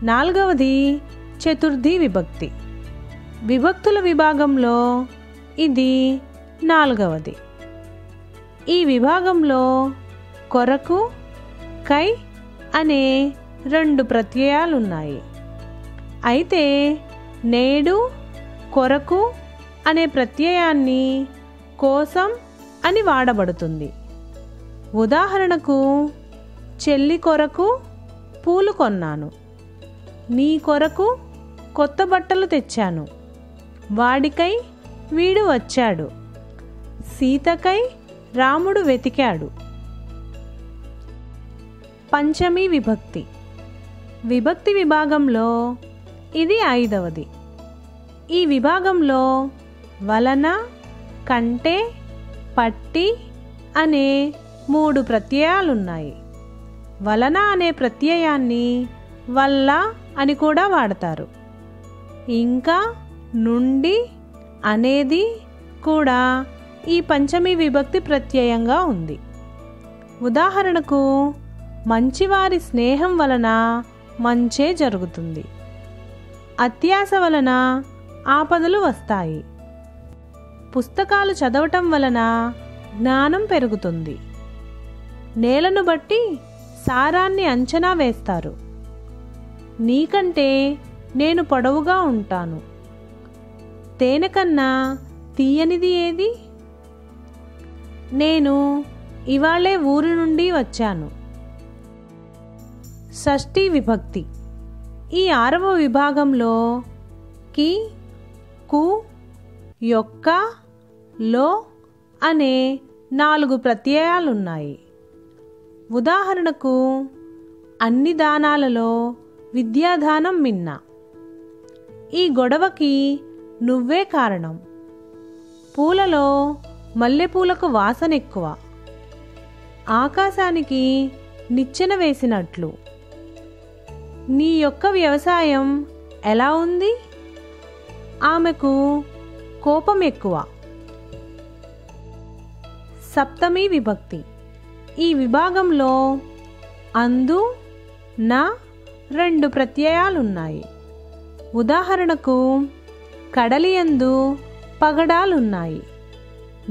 4వది చతుర్థి విభక్తి. విభక్తుల విభాగంలో ఇది 4వది. ఈ విభాగంలో కొరకు, కై అనే 2 ప్రత్యయాలున్నాయి. అయితే నేడు, కొరకు అనే ప్రత్యయాన్ని కోసం అని వాడబడుతుంది. ఉదాహరణకు, చెల్లి కొరకు పూలు కొన్నాను, నీ కొరకు కొత్త బట్టలు తెచ్చాను, వాడికై వీడు వచ్చాడు, సీతకై రాముడు వెతికాడు. పంచమీ విభక్తి. విభక్తి విభాగంలో ఇది 5వది. ఈ విభాగంలో వలన, కంటే, పట్టి అనే 3 ప్రత్యయాలున్నాయి. వలన అనే ప్రత్యయాన్ని వల్ల అని కూడా వాడతారు. ఇంకా నుండి అనేది కూడా ఈ పంచమీ విభక్తి ప్రత్యయంగా ఉంది. ఉదాహరణకు, మంచివారి స్నేహం వలన మంచే జరుగుతుంది, అత్యాశ వలన ఆపదలు వస్తాయి, పుస్తకాలు చదవటం వలన జ్ఞానం పెరుగుతుంది, నేలను బట్టి సారాన్ని అంచనా వేస్తారు, నీకంటే నేను పొడవుగా ఉంటాను, తేనె కన్నా తీయనిది ఏది, నేను ఇవాళే ఊరి నుండి వచ్చాను. షష్ఠీ విభక్తి. ఈ 6వ విభాగంలో కి, కు, యొక్క, లో అనే 4 ప్రత్యయాలున్నాయి. ఉదాహరణకు, అన్ని దానాలలో విద్యాదానం మిన్న, ఈ గొడవకి నువ్వే కారణం, పూలలో మల్లెపూలకు వాసన ఎక్కువ, ఆకాశానికి నిచ్చెన వేసినట్లు, నీ యొక్క వ్యవసాయం ఎలా ఉంది, ఆమెకు కోపం ఎక్కువ. సప్తమీ విభక్తి. ఈ విభాగంలో అందు, నా 2 ప్రత్యయాలున్నాయి. ఉదాహరణకు, కడలియందు పగడాలున్నాయి,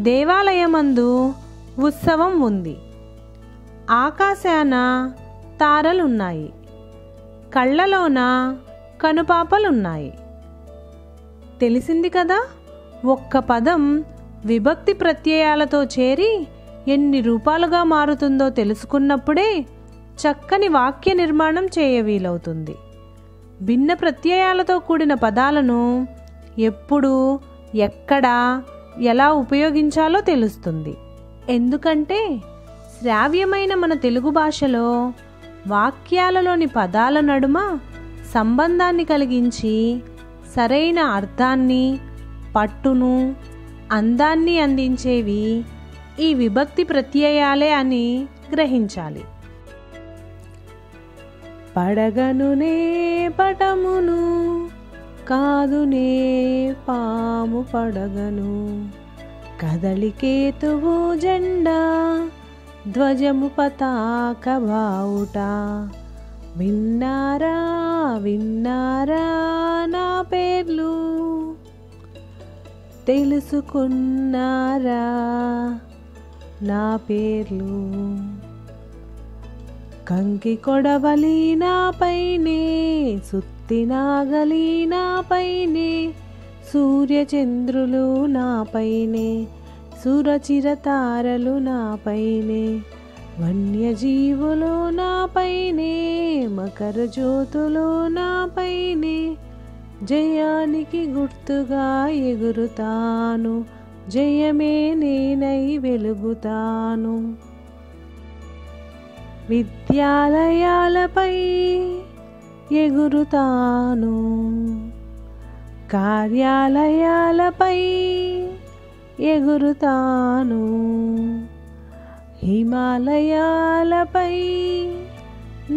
దేవాలయమందు ఉత్సవం ఉంది, ఆకాశాన తారలున్నాయి, కళ్ళలోన కనుపాపలున్నాయి. తెలిసింది కదా, ఒక్క పదం విభక్తి ప్రత్యయాలతో చేరి ఎన్ని రూపాలుగా మారుతుందో తెలుసుకున్నప్పుడే చక్కని వాక్య నిర్మాణం చేయవీలవుతుంది. భిన్న ప్రత్యయాలతో కూడిన పదాలను ఎప్పుడు, ఎక్కడ, ఎలా ఉపయోగించాలో తెలుస్తుంది. ఎందుకంటే శ్రావ్యమైన మన తెలుగు భాషలో వాక్యాలలోని పదాల నడుమ సంబంధాన్ని కలిగించి సరైన అర్థాన్ని, పట్టును, అందాన్ని అందించేవి ఈ విభక్తి ప్రత్యయాలే అని గ్రహించాలి. పడగనునే పటమును, కాదునే పాము పడగను, కదలికేతువు జెండా, ధ్వజము పతాక బావుట, విన్నారా విన్నారా నా పేర్లు, తెలుసుకున్నారా నా పేర్లు, కంకి కొడవలి నాపైనే, సుత్తి నాగలి నాపైనే, సూర్యచంద్రులు నాపైనే, సురచిర తారలు నాపైనే, వన్యజీవులు నాపైనే, మకర జ్యోతులు నాపైనే, జయానికి గుర్తుగా ఎగురుతాను, జయమే నేనై వెలుగుతాను. విద్యాలయాలపై ఎగురుతాను, కార్యాలయాలపై ఎగురుతాను, హిమాలయాలపై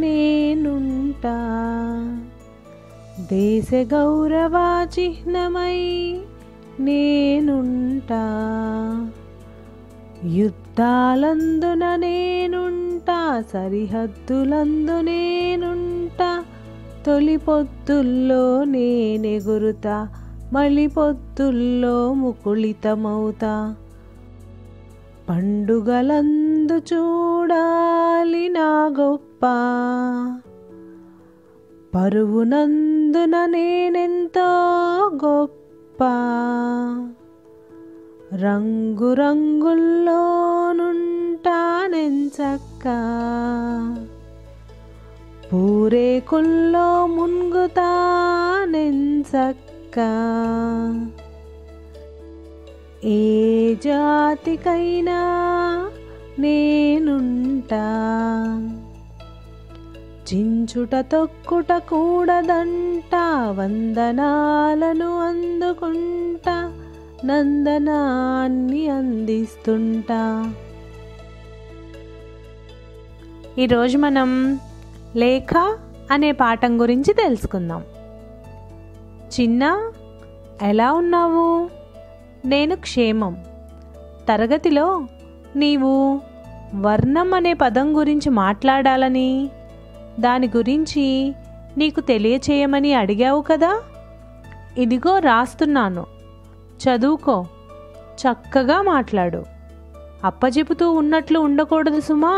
నేనుంటా, దేశ గౌరవ చిహ్నమై నేనుంటా, యుద్ధాలందున నేనుంటా, సరిహద్దులందు నేనుంటా, తొలి పొద్దుల్లో నేనెగురుతా, మలి పొద్దుల్లో ముకుళితమవుతా, పండుగలందు చూడాలి నా గొప్ప, పరువునందున నేనెంతో గొప్ప, రంగు రంగుల్లో నుంటానెంచక్క పూరేకుల్లో మున్గుతానెంచక్క ఏ జాతికైనా నేనుంటా చించుట తొక్కుట కూడదంట వందనాలను అందుకుంటా నందనాన్ని అందిస్తుంటా. ఈరోజు మనం లేఖ అనే పాఠం గురించి తెలుసుకుందాం. చిన్న, ఎలా ఉన్నావు? నేను క్షేమం. తరగతిలో నీవు వర్ణం అనే పదం గురించి మాట్లాడాలని, దాని గురించి నీకు తెలియచేయమని అడిగావు కదా. ఇదిగో రాస్తున్నాను, చదువుకో, చక్కగా మాట్లాడు. అప్పచెపుతూ ఉన్నట్లు ఉండకూడదు సుమా.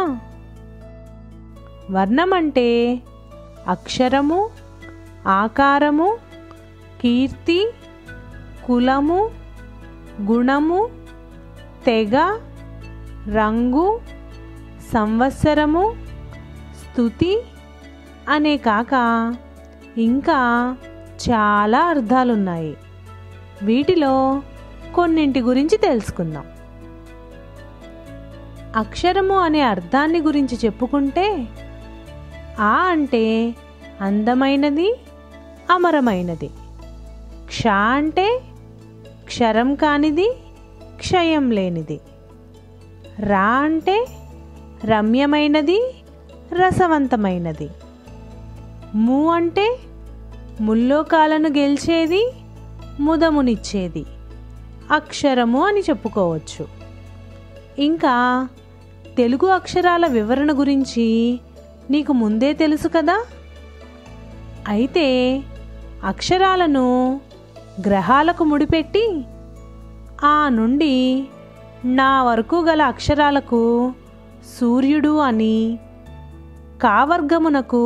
వర్ణం అంటే అక్షరము, ఆకారము, కీర్తి, కులము, గుణము, తెగ, రంగు, సంవత్సరము, స్తుతి అనే కాక ఇంకా చాలా అర్థాలున్నాయి. వీటిలో కొన్నింటి గురించి తెలుసుకుందాం. అక్షరము అనే అర్థాన్ని గురించి చెప్పుకుంటే, ఆ అంటే అందమైనది, అమరమైనది. క్ష అంటే క్షరం కానిది, క్షయం లేనిది. రా అంటే రమ్యమైనది, రసవంతమైనది. ము అంటే ముల్లోకాలను గెలిచేది, ముదమునిచ్చేది. అక్షరము అని చెప్పుకోవచ్చు. ఇంకా తెలుగు అక్షరాల వివరణ గురించి నీకు ముందే తెలుసు కదా. అయితే అక్షరాలను గ్రహాలకు ముడిపెట్టి ఆ నుండి నా వరకు గల అక్షరాలకు సూర్యుడు అని, కావర్గమునకు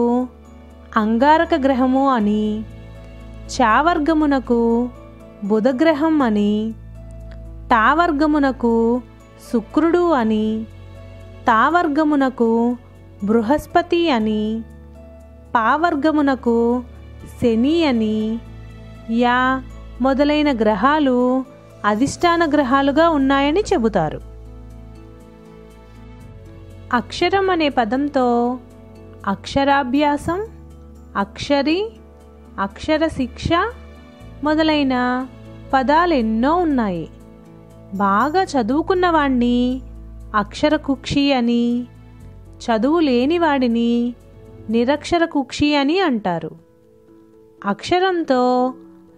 అంగారక గ్రహము అని, చావర్గమునకు బుధగ్రహం అని, టావర్గమునకు శుక్రుడు అని, తావర్గమునకు బృహస్పతి అని, పావర్గమునకు శని అని, యా మొదలైన గ్రహాలు అధిష్టాన గ్రహాలుగా ఉన్నాయని చెబుతారు. అక్షరం అనే పదంతో అక్షరాభ్యాసం, అక్షరి, అక్షర శిక్ష మొదలైన పదాలెన్నో ఉన్నాయి. బాగా చదువుకున్నవాణ్ణి అక్షర కుక్షి అని, చదువు లేనివాడిని నిరక్షర కుక్షి అని అంటారు. అక్షరంతో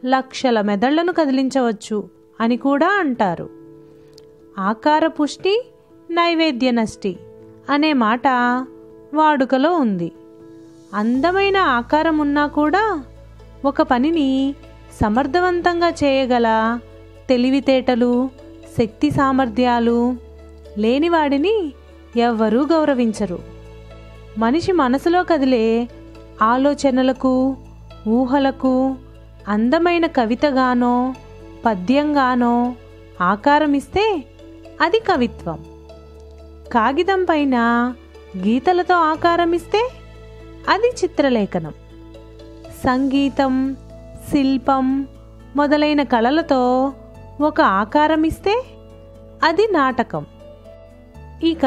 లక్షల మెదళ్లను కదిలించవచ్చు అని కూడా అంటారు. ఆకార పుష్టి, నైవేద్య నష్టి అనే మాట వాడుకలో ఉంది. అందమైన ఆకారం ఉన్నా కూడా ఒక పనిని సమర్థవంతంగా చేయగల తెలివితేటలు, శక్తి సామర్థ్యాలు లేనివాడిని ఎవ్వరూ గౌరవించరు. మనిషి మనసులో కదిలే ఆలోచనలకు, ఊహలకు అందమైన కవితగానో పద్యంగానో ఆకారమిస్తే అది కవిత్వం. కాగితం పైన గీతలతో ఆకారమిస్తే అది చిత్రలేఖనం. సంగీతం, శిల్పం మొదలైన కళలతో ఒక ఆకారమిస్తే అది నాటకం. ఇక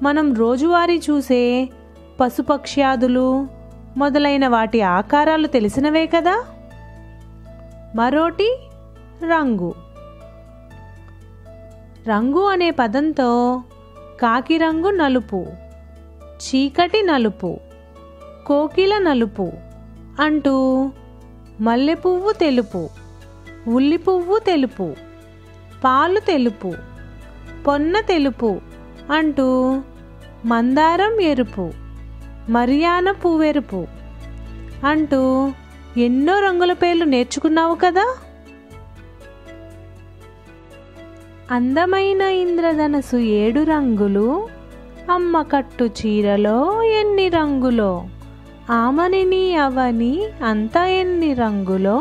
మనం రోజువారీ చూసే పశుపక్ష్యాదులు మొదలైన వాటి ఆకారాలు తెలిసినవే కదా. మరోటి రంగు. రంగు అనే పదంతో కాకి రంగు నలుపు, చీకటి నలుపు, కోకిల నలుపు అంటూ మల్లెపువ్వు తెలుపు, ఉల్లి పువ్వు తెలుపు, పాలు తెలుపు, పొన్న తెలుపు అంటూ మందారం ఎరుపు, మరియాన పువ్వెరుపు అంటూ ఎన్నో రంగుల పేర్లు నేర్చుకున్నావు కదా. అందమైన ఇంద్రధనసు 7 రంగులు, అమ్మ కట్టు చీరలో ఎన్ని రంగులో, ఆమనిని అవని అంత ఎన్ని రంగులో,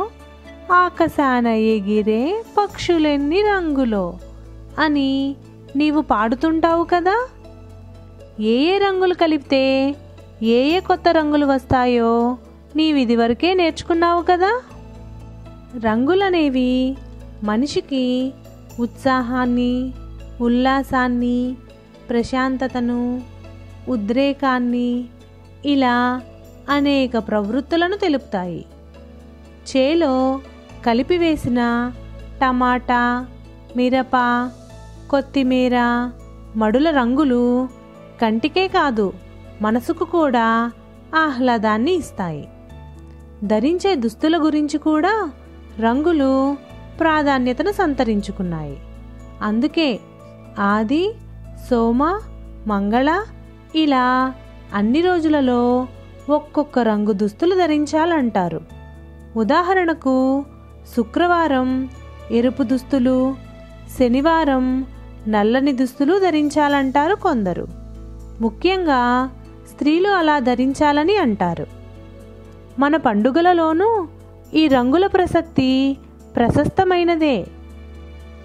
ఆకాశాన ఎగిరే పక్షులెన్ని రంగులో అని నీవు పాడుతుంటావు కదా. ఏ ఏ రంగులు కలిపితే ఏ ఏ కొత్త రంగులు వస్తాయో నీవిదివరకే నేర్చుకున్నావు కదా. రంగులనేవి మనిషికి ఉత్సాహాన్ని, ఉల్లాసాన్ని, ప్రశాంతతను, ఉద్రేకాన్ని, ఇలా అనేక ప్రవృత్తులను తెలుపుతాయి. చేలో కలిపివేసిన టమాటా, మిరప, కొత్తిమీర, మడుల రంగులు కంటికే కాదు మనసుకు కూడా ఆహ్లాదాన్ని ఇస్తాయి. ధరించే దుస్తుల గురించి కూడా రంగులు ప్రాధాన్యతను సంతరించుకున్నాయి. అందుకే ఆది, సోమ, మంగళ ఇలా అన్ని రోజులలో ఒక్కొక్క రంగు దుస్తులు ధరించాలంటారు. ఉదాహరణకు శుక్రవారం ఎరుపు దుస్తులు, శనివారం నల్లని దుస్తులు ధరించాలంటారు కొందరు. ముఖ్యంగా స్త్రీలు అలా ధరించాలని అంటారు. మన పండుగలలోనూ ఈ రంగుల ప్రసక్తి ప్రశస్తమైనదే.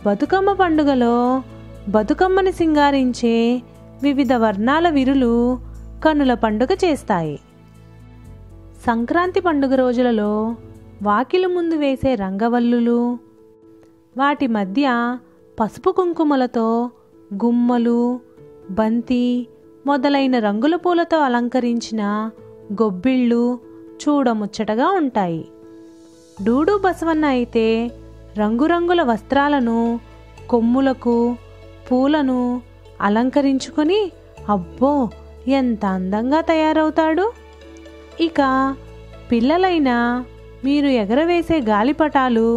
బతుకమ్మ పండుగలో బతుకమ్మని సింగారించే వివిధ వర్ణాల విరులు కనుల పండుగ చేస్తాయి. సంక్రాంతి పండుగ రోజులలో వాకిలి ముందు వేసే రంగవల్లులు, వాటి మధ్య పసుపు కుంకుమలతో గుమ్మలు, బంతి మొదలైన రంగుల పూలతో అలంకరించిన గొబ్బిళ్ళు చూడముచ్చటగా ఉంటాయి. డూడు బసవన్న అయితే రంగురంగుల వస్త్రాలను, కొమ్ములకు పూలను అలంకరించుకొని అబ్బో ఎంత అందంగా తయారవుతాడు. ఇక పిల్లలైనా మీరు ఎగరవేసే గాలిపటాలు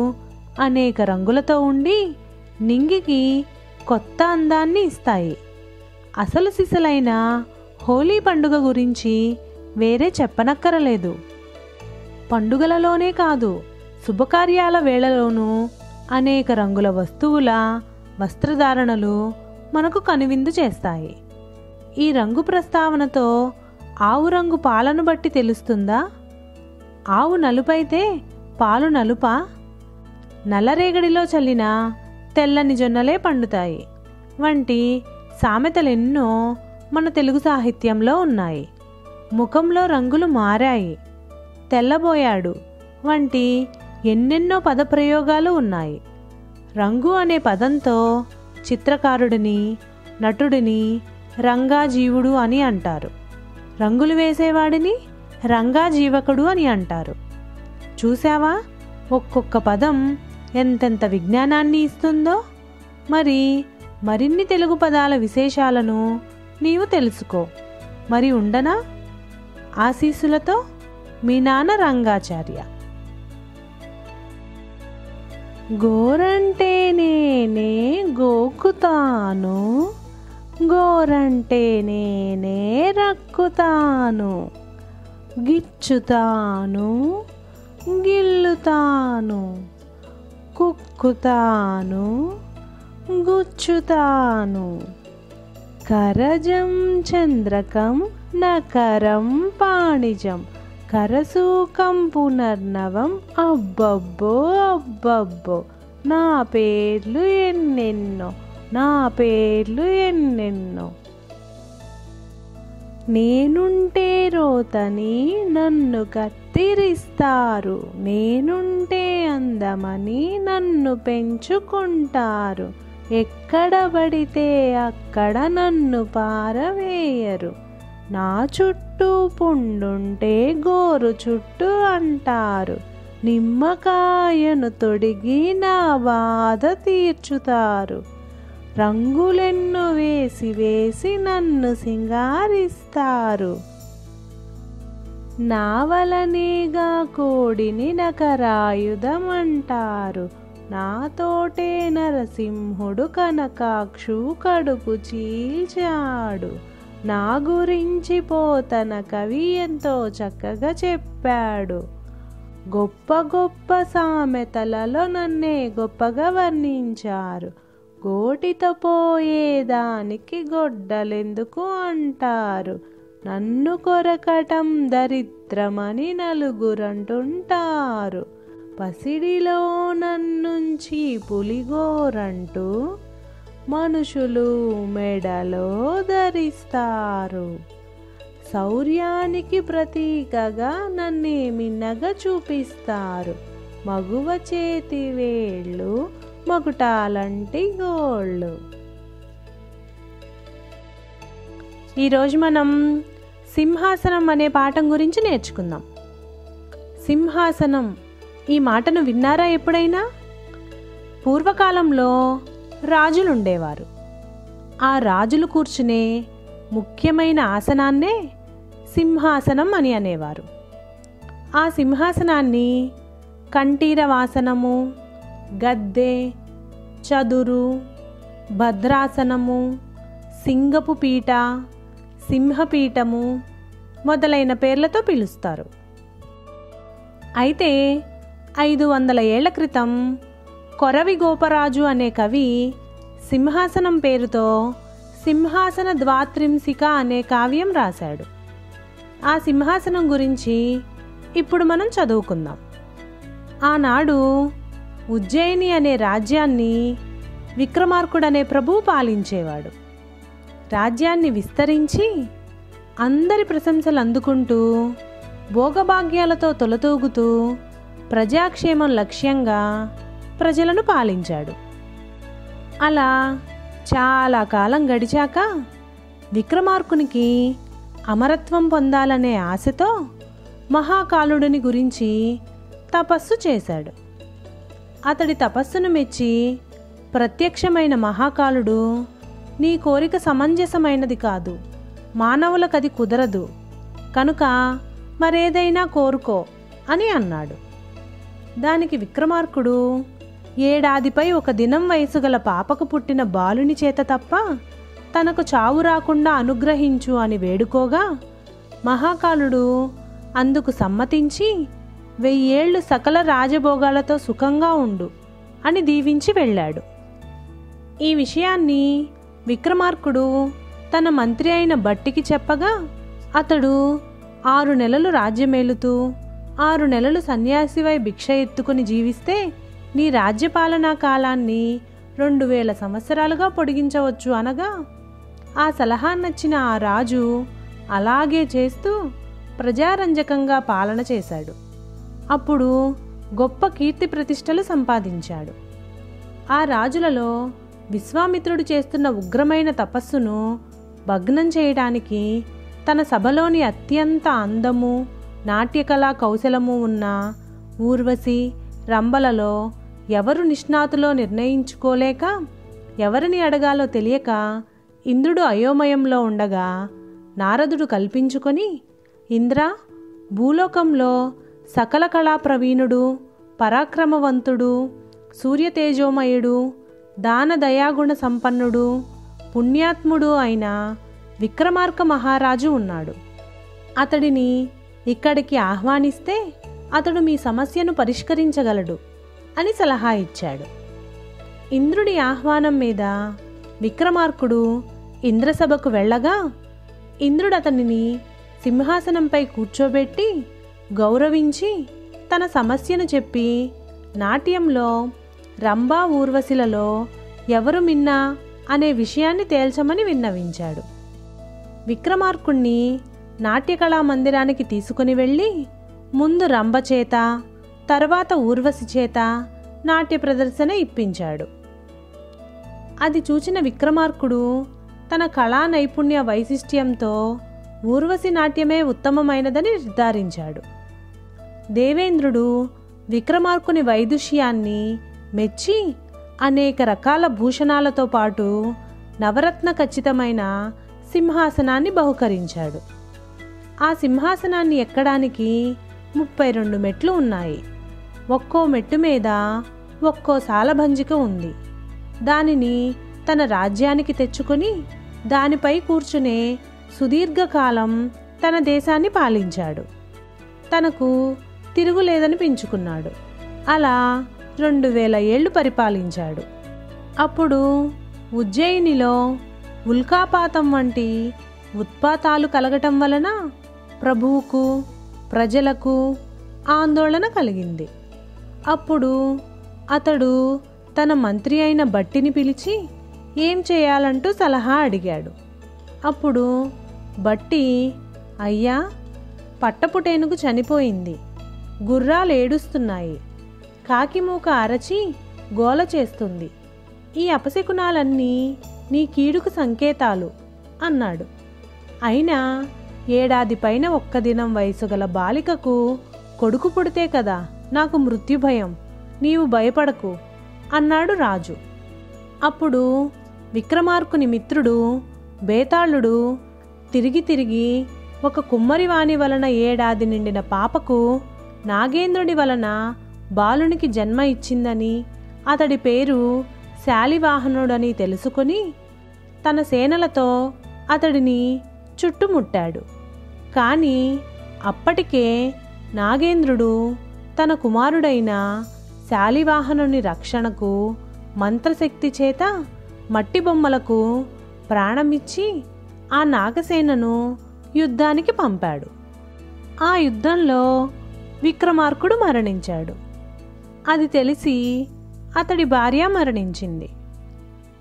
అనేక రంగులతో ఉండి నింగికి కొత్త అందాన్ని ఇస్తాయి. అసలు సిసలైన హోలీ పండుగ గురించి వేరే చెప్పనక్కరలేదు. పండుగలలోనే కాదు శుభకార్యాల వేళలోనూ అనేక రంగుల వస్తువుల వస్త్రధారణలు మనకు కనువిందు చేస్తాయి. ఈ రంగు ప్రస్తావనతో ఆవు రంగు పాలను బట్టి తెలుస్తుందా? ఆవు నలుపైతే పాలు నలుపా? నల్లరేగడిలో చల్లిన తెల్లని జొన్నలే పండుతాయి వంటి సామెతలెన్నో మన తెలుగు సాహిత్యంలో ఉన్నాయి. ముఖంలో రంగులు మారాయి, తెల్లబోయాడు వంటి ఎన్నెన్నో పదప్రయోగాలు ఉన్నాయి. రంగు అనే పదంతో చిత్రకారుడిని, నటుడిని రంగాజీవుడు అని అంటారు. రంగులు వేసేవాడిని రంగాజీవకుడు అని అంటారు. చూసావా ఒక్కొక్క పదం ఎంతెంత విజ్ఞానాన్ని ఇస్తుందో. మరిన్ని తెలుగు పదాల విశేషాలను నీవు తెలుసుకో. మరి ఉండనా? ఆశీస్సులతో మీ నాన్న రంగాచార్య. గోరంటే నేనే గోకుతాను, గోరంటే నేనే రక్కుతాను, గిచ్చుతాను గిల్లుతాను, కుక్కుతాను గుచ్చుతాను. కరజం చంద్రకం నకరం పాణిజం, కరసూకం పునర్నవం. అబ్బబ్బో అబ్బబ్బో నా పేర్లు ఎన్నెన్నో, నా పేర్లు ఎన్నెన్నో. నేనుంటే రోతని నన్ను కత్తిరిస్తారు, నేనుంటే అందమని నన్ను పెంచుకుంటారు. ఎక్కడ పడితే అక్కడ నన్ను పారవేయరు. నా చుట్టూ పుండుంటే గోరు చుట్టూ అంటారు. నిమ్మకాయను తొడిగి నా బాధ తీర్చుతారు. రంగులెన్నో వేసి వేసి నన్ను సింగారిస్తారు. నావలనేగా కోడిని నకరాయుధమంటారు. నాతోటే నరసింహుడు కనకాక్షు కడుపు చీల్చాడు. నా గురించి పోతన కవి ఎంతో చక్కగా చెప్పాడు. గొప్ప గొప్ప సామెతలలో నన్నే గొప్పగా వర్ణించారు. గోటితో పోయేదానికి గొడ్డలెందుకు అంటారు. నన్ను కొరకటం దరిద్రమని నలుగురంటుంటారు. పసిడిలో నన్నుంచి పులిగోరంటూ మనుషులు మెడలో ధరిస్తారు. శౌర్యానికి ప్రతీకగా నన్నేమి నగ చూపిస్తారు. మగువ చేతి వేళ్ళు మగుటాలంటి గోళ్ళు. ఈరోజు మనం సింహాసనం అనే పాఠం గురించి నేర్చుకుందాం. సింహాసనం ఈ మాటను విన్నారా ఎప్పుడైనా? పూర్వకాలంలో రాజులు ఉండేవారు. ఆ రాజులు కూర్చునే ముఖ్యమైన ఆసనాన్నే సింహాసనం అని అనేవారు. ఆ సింహాసనాన్ని కంఠీరవాసనము, గద్దె, చదురు, భద్రాసనము, సింగపు పీట, సింహపీఠము మొదలైన పేర్లతో పిలుస్తారు. అయితే 500 ఏళ్ల క్రితం కొరవి గోపరాజు అనే కవి సింహాసనం పేరుతో సింహాసన ద్వాత్రింశిక అనే కావ్యం రాశాడు. ఆ సింహాసనం గురించి ఇప్పుడు మనం చదువుకుందాం. ఆనాడు ఉజ్జయిని అనే రాజ్యాన్ని విక్రమార్కుడనే ప్రభువు పాలించేవాడు. రాజ్యాన్ని విస్తరించి అందరి ప్రశంసలు అందుకుంటూ భోగభాగ్యాలతో తొలతూగుతూ ప్రజాక్షేమం లక్ష్యంగా ప్రజలను పాలించాడు. అలా చాలా కాలం గడిచాక విక్రమార్కునికి అమరత్వం పొందాలనే ఆశతో మహాకాలుడిని గురించి తపస్సు చేశాడు. అతడి తపస్సును మెచ్చి ప్రత్యక్షమైన మహాకాలుడు, నీ కోరిక సమంజసమైనది కాదు, మానవులకది కుదరదు, కనుక మరేదైనా కోరుకో అని అన్నాడు. దానికి విక్రమార్కుడు, ఏడాదిపై 1 దినం వయసు గల పాపకు పుట్టిన బాలుని చేత తప్ప తనకు చావు రాకుండా అనుగ్రహించు అని వేడుకోగా మహాకాలుడు అందుకు సమ్మతించి 1000 ఏళ్లు సకల రాజభోగాలతో సుఖంగా ఉండు అని దీవించి వెళ్ళాడు. ఈ విషయాన్ని విక్రమార్కుడు తన మంత్రి అయిన భట్టికి చెప్పగా అతడు 6 నెలలు రాజ్యమేలుతూ 6 నెలలు సన్యాసివై భిక్ష ఎత్తుకుని జీవిస్తే నీ రాజ్యపాలనా కాలాన్ని 2000 సంవత్సరాలుగా పొడిగించవచ్చు అనగా ఆ సలహా నచ్చిన ఆ రాజు అలాగే చేస్తూ ప్రజారంజకంగా పాలన చేశాడు. అప్పుడు గొప్ప కీర్తి ప్రతిష్టలు సంపాదించాడు. ఆ రాజులలో విశ్వామిత్రుడు చేస్తున్న ఉగ్రమైన తపస్సును భగ్నం చేయడానికి తన సభలోని అత్యంత అందము, నాట్యకళా కౌశలము ఉన్న ఊర్వశి, రంభలలో ఎవరు నిష్ణాతులో నిర్ణయించుకోలేక ఎవరిని అడగాలో తెలియక ఇంద్రుడు అయోమయంలో ఉండగా నారదుడు కల్పించుకొని, ఇంద్ర, భూలోకంలో సకల కళా ప్రవీణుడు, పరాక్రమవంతుడు, సూర్యతేజోమయుడు, దాన దయాగుణ సంపన్నుడు, పుణ్యాత్ముడు అయిన విక్రమార్క మహారాజు ఉన్నాడు. అతడిని ఇక్కడికి ఆహ్వానిస్తే అతడు మీ సమస్యను పరిష్కరించగలడు అని సలహా ఇచ్చాడు. ఇంద్రుడి ఆహ్వానం మీద విక్రమార్కుడు ఇంద్రసభకు వెళ్ళగా ఇంద్రుడు అతనిని సింహాసనంపై కూర్చోబెట్టి గౌరవించి తన సమస్యను చెప్పి నాట్యంలో రంభా ఊర్వశిలలో ఎవరు మిన్నా అనే విషయాన్ని తేల్చమని విన్నవించాడు. విక్రమార్కుణ్ణి నాట్యకళా మందిరానికి తీసుకుని వెళ్ళి ముందు రంభ చేత తర్వాత ఊర్వశి చేత నాట్య ప్రదర్శన ఇప్పించాడు. అది చూచిన విక్రమార్కుడు తన కళా నైపుణ్య వైశిష్ట్యంతో ఊర్వశి నాట్యమే ఉత్తమమైనదని నిర్ధారించాడు. దేవేంద్రుడు విక్రమార్కుని వైదుష్యాన్ని మెచ్చి అనేక రకాల భూషణాలతో పాటు నవరత్న ఖచ్చితమైన సింహాసనాన్ని బహుకరించాడు. ఆ సింహాసనాన్ని ఎక్కడానికి 32 మెట్లు ఉన్నాయి. ఒక్కో మెట్టు మీద ఒక్కో సాలభంజిక ఉంది. దానిని తన రాజ్యానికి తెచ్చుకొని దానిపై కూర్చునే సుదీర్ఘకాలం తన దేశాన్ని పాలించాడు. తనకు తిరుగులేదనిపించుకున్నాడు. అలా 2000 ఏళ్లు పరిపాలించాడు. అప్పుడు ఉజ్జయినిలో ఉల్కాపాతం వంటి ఉత్పాతాలు కలగటం వలన ప్రభువుకు ప్రజలకు ఆందోళన కలిగింది. అప్పుడు అతడు తన మంత్రి అయిన భట్టిని పిలిచి ఏం చేయాలంటూ సలహా అడిగాడు. అప్పుడు బట్టి, అయ్యా, పట్టపుటేనుగు చనిపోయింది, గుర్రాలు ఏడుస్తున్నాయి, కాకిమూక అరచి గోల చేస్తుంది, ఈ అపశకునాలన్నీ నీ కీడుకు సంకేతాలు అన్నాడు. అయినా ఏడాది పైన ఒక్క దినం వయసు గల బాలికకు కొడుకు పుడితే కదా నాకు మృత్యుభయం, నీవు భయపడకు అన్నాడు రాజు. అప్పుడు విక్రమార్కుని మిత్రుడు బేతాళుడు తిరిగి తిరిగి ఒక కుమ్మరివాణి వలన ఏడాది నిండిన పాపకు నాగేంద్రుడి వలన బాలునికి జన్మ ఇచ్చిందని, అతడి పేరు శాలివాహనుడని తెలుసుకొని తన సేనలతో అతడిని చుట్టుముట్టాడు. కానీ అప్పటికే నాగేంద్రుడు తన కుమారుడైన శాలివాహనుని రక్షణకు మంత్రశక్తి చేత మట్టి బొమ్మలకు ప్రాణమిచ్చి ఆ నాగసేనను యుద్ధానికి పంపాడు. ఆ యుద్ధంలో విక్రమార్కుడు మరణించాడు. అది తెలిసి అతడి భార్య మరణించింది.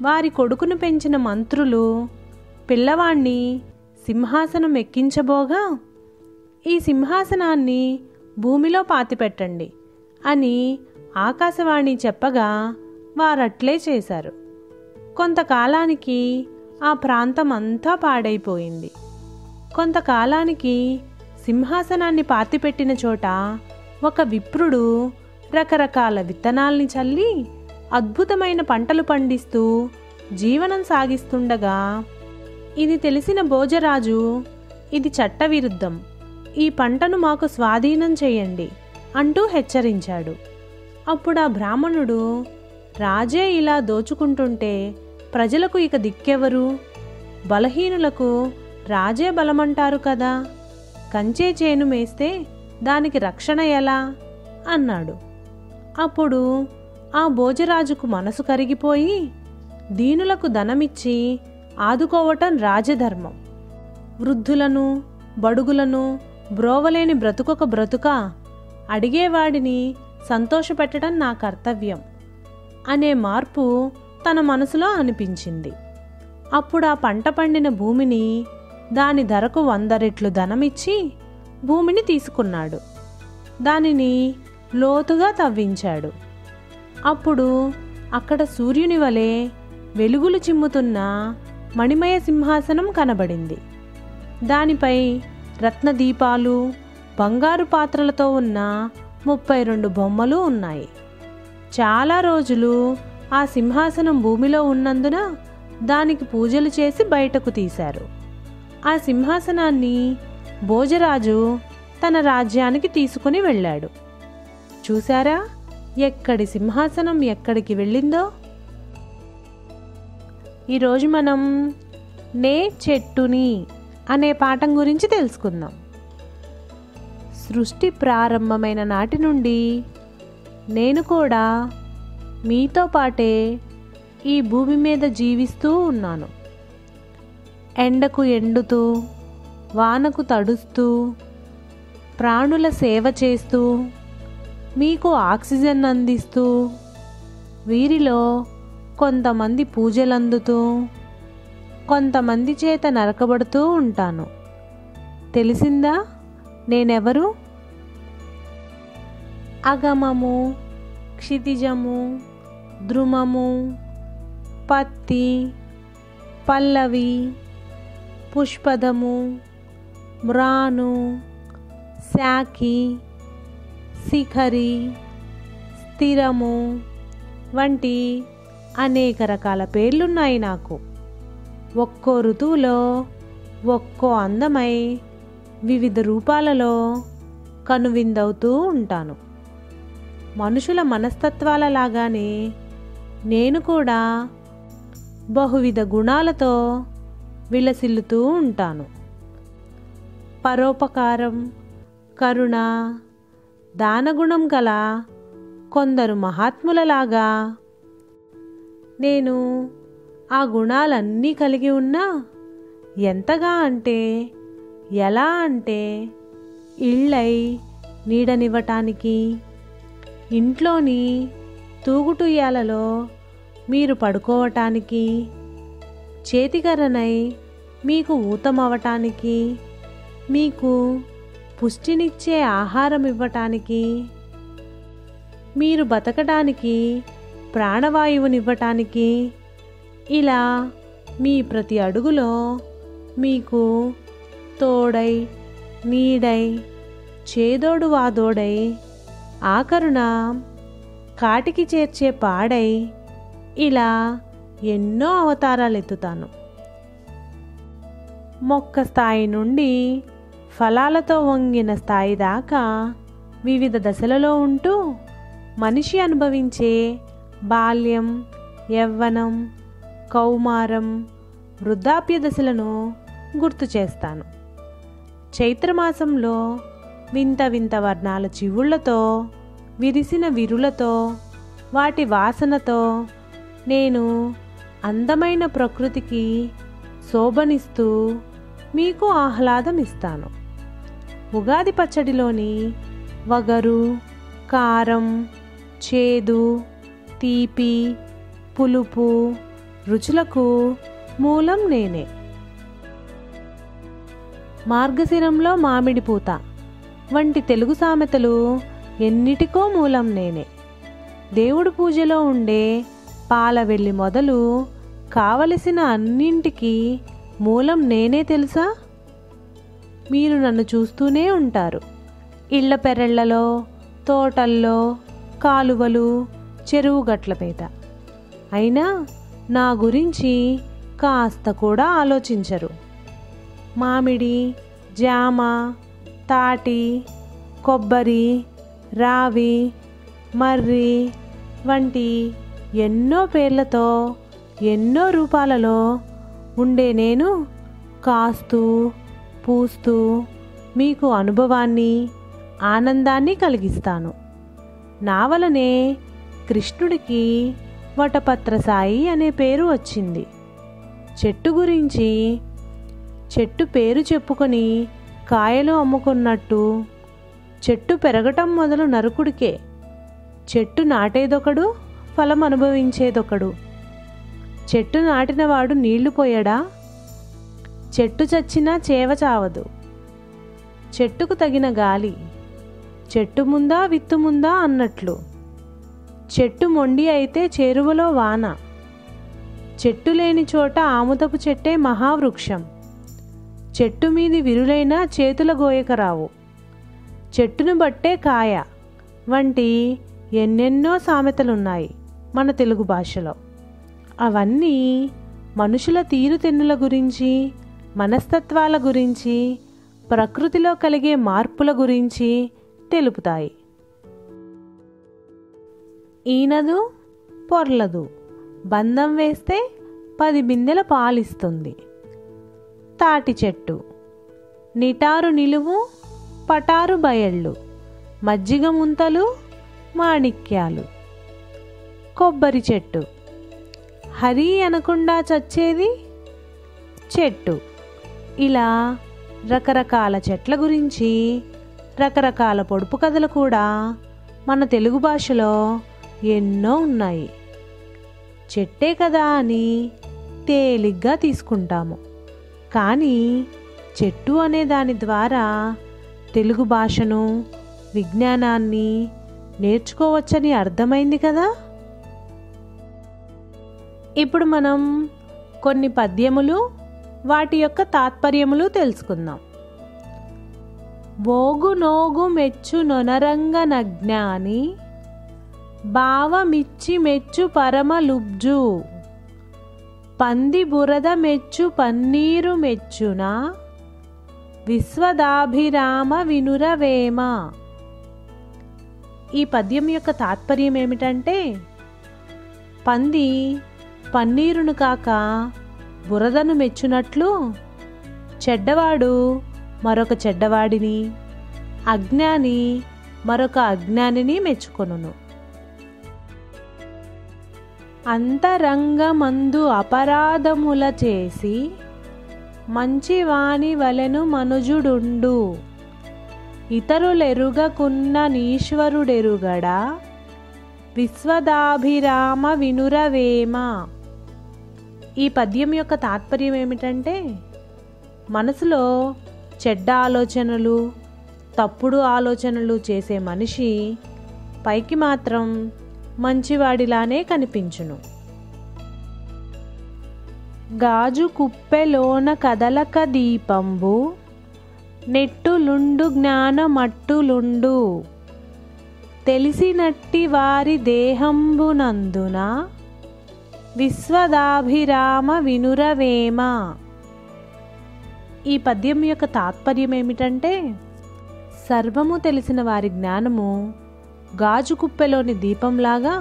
వారి కొడుకును పెంచిన మంత్రులు పిల్లవాణ్ణి సింహాసనం ఎక్కించబోగా, ఈ సింహాసనాన్ని భూమిలో పాతిపెట్టండి అని ఆకాశవాణి చెప్పగా వారట్లే చేశారు. కొంతకాలానికి ఆ ప్రాంతం అంతా పాడైపోయింది. కొంతకాలానికి సింహాసనాన్ని పాతిపెట్టిన చోట ఒక విప్రుడు రకరకాల విత్తనాల్ని చల్లి అద్భుతమైన పంటలు పండిస్తూ జీవనం సాగిస్తుండగా, ఇది తెలిసిన భోజరాజు, ఇది చట్టవిరుద్ధం, ఈ పంటను మాకు స్వాధీనం చేయండి అంటూ హెచ్చరించాడు. అప్పుడు ఆ బ్రాహ్మణుడు, రాజే ఇలా దోచుకుంటుంటే ప్రజలకు ఇక దిక్కెవరు? బలహీనులకు రాజే బలమంటారు కదా, కంచే చేను మేస్తే దానికి రక్షణ ఎలా అన్నాడు. అప్పుడు ఆ భోజరాజుకు మనసు కరిగిపోయి, దీనులకు ధనమిచ్చి ఆదుకోవటం రాజధర్మం, వృద్ధులను బడుగులను బ్రోవలేని బ్రతుకొక బ్రతుక, అడిగేవాడిని సంతోషపెట్టడం నా కర్తవ్యం అనే మార్పు తన మనసులో అనిపించింది. అప్పుడు ఆ పంట పండిన భూమిని దాని ధరకు 100 రెట్లు ధనమిచ్చి భూమిని తీసుకున్నాడు. దానిని లోతుగా తవ్వించాడు. అప్పుడు అక్కడ సూర్యుని వలె వెలుగులు చిమ్ముతున్న మణిమయ సింహాసనం కనబడింది. దానిపై రత్నదీపాలు, బంగారు పాత్రలతో ఉన్న 32 బొమ్మలు ఉన్నాయి. చాలా రోజులు ఆ సింహాసనం భూమిలో ఉన్నందున దానికి పూజలు చేసి బయటకు తీశారు. ఆ సింహాసనాన్ని భోజరాజు తన రాజ్యానికి తీసుకుని వెళ్ళాడు. చూశారా ఎక్కడి సింహాసనం ఎక్కడికి వెళ్ళిందో? ఈరోజు మనం నే చెట్టుని అనే పాఠం గురించి తెలుసుకుందాం. సృష్టి ప్రారంభమైన నాటి నుండి నేను కూడా మీతో పాటే ఈ భూమి మీద జీవిస్తూ ఉన్నాను. ఎండకు ఎండుతూ, వానకు తడుస్తూ, ప్రాణుల సేవ చేస్తూ, మీకు ఆక్సిజన్ అందిస్తూ, వీరిలో కొంతమంది పూజలందుతూ, కొంతమంది చేత నరకబడుతూ ఉంటాను. తెలిసిందా నేనెవరు? అగమము, క్షితిజము, ద్రుమము, పత్తి, పల్లవి, పుష్పదము, మ్రాను, శాఖి, శిఖరి, స్థిరము వంటి అనేక రకాల పేర్లున్నాయి నాకు. ఒక్కో ఋతువులో ఒక్కో అందమై వివిధ రూపాలలో కనువిందవుతూ ఉంటాను. మనుషుల మనస్తత్వాల లాగానే నేను కూడా బహువిధ గుణాలతో విలసిల్లుతూ ఉంటాను. పరోపకారం, కరుణ, దానగుణం గల కొందరు మహాత్ములలాగా నేను ఆ గుణాలన్నీ కలిగి ఉన్నా ఎంతగా అంటే, ఎలా అంటే, ఇళ్ళై నీడనివ్వటానికి, ఇంట్లోని తూగుటుయ్యాలలో మీరు పడుకోవటానికి, చేతికర్రనై మీకు ఊతమవటానికి, మీకు పుష్టినిచ్చే ఆహారం ఇవ్వటానికి, మీరు బతకడానికి ప్రాణవాయువునివ్వటానికి, ఇలా మీ ప్రతి అడుగులో మీకు తోడై, నీడై, చేదోడు వాదోడై, ఆఖరున కాటికి చేర్చే పాడై, ఇలా ఎన్నో అవతారాలెత్తుతాను. మొక్క స్థాయి నుండి ఫలాలతో వంగిన స్థాయి దాకా వివిధ దశలలో ఉంటూ మనిషి అనుభవించే బాల్యం, యవ్వనం, కౌమారం, వృద్ధాప్య దశలను గుర్తు చేస్తాను. చైత్రమాసంలో వింత వింత వర్ణాల చివుళ్లతో, విరిసిన విరులతో, వాటి వాసనతో నేను అందమైన ప్రకృతికి శోభనిస్తూ మీకు ఆహ్లాదం ఇస్తాను. ఉగాది పచ్చడిలోని వగరు, కారం, చేదు, తీపి, పులుపు రుచులకు మూలం నేనే. మార్గశిరంలో మామిడి పూత వంటి తెలుగు సామెతలు ఎన్నిటికో మూలం నేనే. దేవుడు పూజలో ఉండే పాల వెల్లి మొదలు కావలసిన అన్నింటికి మూలం నేనే తెలుసా? మీరు నన్ను చూస్తూనే ఉంటారు. ఇళ్ల పెరళ్లలో, తోటల్లో, కాలువలు, చెరువు గట్ల మీద. అయినా నా గురించి కాస్త కూడా ఆలోచించరు. మామిడి, జామ, తాటి, కొబ్బరి, రావి, మర్రి వంటి ఎన్నో పేర్లతో, ఎన్నో రూపాలలో ఉండే నేను కాస్తూ పూస్తూ మీకు అనుభవాన్ని, ఆనందాన్ని కలిగిస్తాను. నా వలనే కృష్ణుడికి వటపత్రసాయి అనే పేరు వచ్చింది. చెట్టు గురించి చెట్టు పేరు చెప్పుకొని కాయలు అమ్ముకున్నట్టు చెట్టు పెరగటం మొదలు నరకుడికే. చెట్టు నాటేదొకడు, ఫలం అనుభవించేదొకడు. చెట్టు నాటినవాడు నీళ్లు పోయడా? చెట్టు చచ్చినా చేవ చావదు. చెట్టుకు తగిన గాలి, చెట్టు ముందా విత్తు ముందా అన్నట్లు. చెట్టు మొండి అయితే చేరువలో వాన. చెట్టు లేని చోట ఆముదపు చెట్టే మహావృక్షం. చెట్టు మీది విరులైన చేతుల గోయకరావు. చెట్టును బట్టే కాయ వంటి ఎన్నెన్నో సామెతలున్నాయి మన తెలుగు భాషలో. అవన్నీ మనుషుల తీరుతెన్నుల గురించి, మనస్తత్వాల గురించి, ప్రకృతిలో కలిగే మార్పుల గురించి తెలుపుతాయి. ఈనదు పొర్లదు, బంధం వేస్తే 10 బిందెల పాలిస్తుంది. తాటి చెట్టు నిటారు నిలువు, పటారు బయళ్ళు, మజ్జిగ ముంతలు, మాణిక్యాలు. కొబ్బరి చెట్టు హరి అనకుండా చచ్చేది చెట్టు. ఇలా రకరకాల చెట్ల గురించి రకరకాల పొడుపు కథలు కూడా మన తెలుగు భాషలో ఎన్నో ఉన్నాయి. చెట్టే కదా అని తేలిగ్గా తీసుకుంటాము. కానీ చెట్టు అనే దాని ద్వారా తెలుగు భాషను, విజ్ఞానాన్ని నేర్చుకోవచ్చని అర్థమైంది కదా. ఇప్పుడు మనం కొన్ని పద్యములు, వాటి యొక్క తాత్పర్యములు తెలుసుకుందాం. భోగు నోగు మెచ్చు నొనరంగ నజ్ఞాని, భావమిచ్చి మెచ్చు పరమలుబ్జు, పంది బురద మెచ్చు పన్నీరు మెచ్చున, విశ్వదాభిరామ వినురవేమ. ఈ పద్యం యొక్క తాత్పర్యం ఏమిటంటే, పంది పన్నీరును కాక బురదను మెచ్చునట్లు చెడ్డవాడు మరొక చెడ్డవాడిని, అజ్ఞాని మరొక అజ్ఞానిని మెచ్చుకొనును. అంతరంగమందు అపరాధముల చేసి మంచివాని వలెను మనుజుడుండు, ఇతరులెరుగకున్న నీశ్వరుడెరుగడా, విశ్వదాభిరామ వినురవేమ. ఈ పద్యం యొక్క తాత్పర్యం ఏమిటంటే, మనసులో చెడ్డ ఆలోచనలు, తప్పుడు ఆలోచనలు చేసే మనిషి పైకి మాత్రం మంచివాడిలానే కనిపించును. గాజు కుప్పెలోన కదలక దీపంబు, నెట్టులుండు జ్ఞానమట్టులుండు, తెలిసినట్టి వారి దేహంబునందున విశ్వదాభిరామ వినురవేమ. ఈ పద్యం యొక్క తాత్పర్యం ఏమిటంటే, సర్వము తెలిసిన వారి జ్ఞానము గాజు కుప్పెలోని దీపంలాగా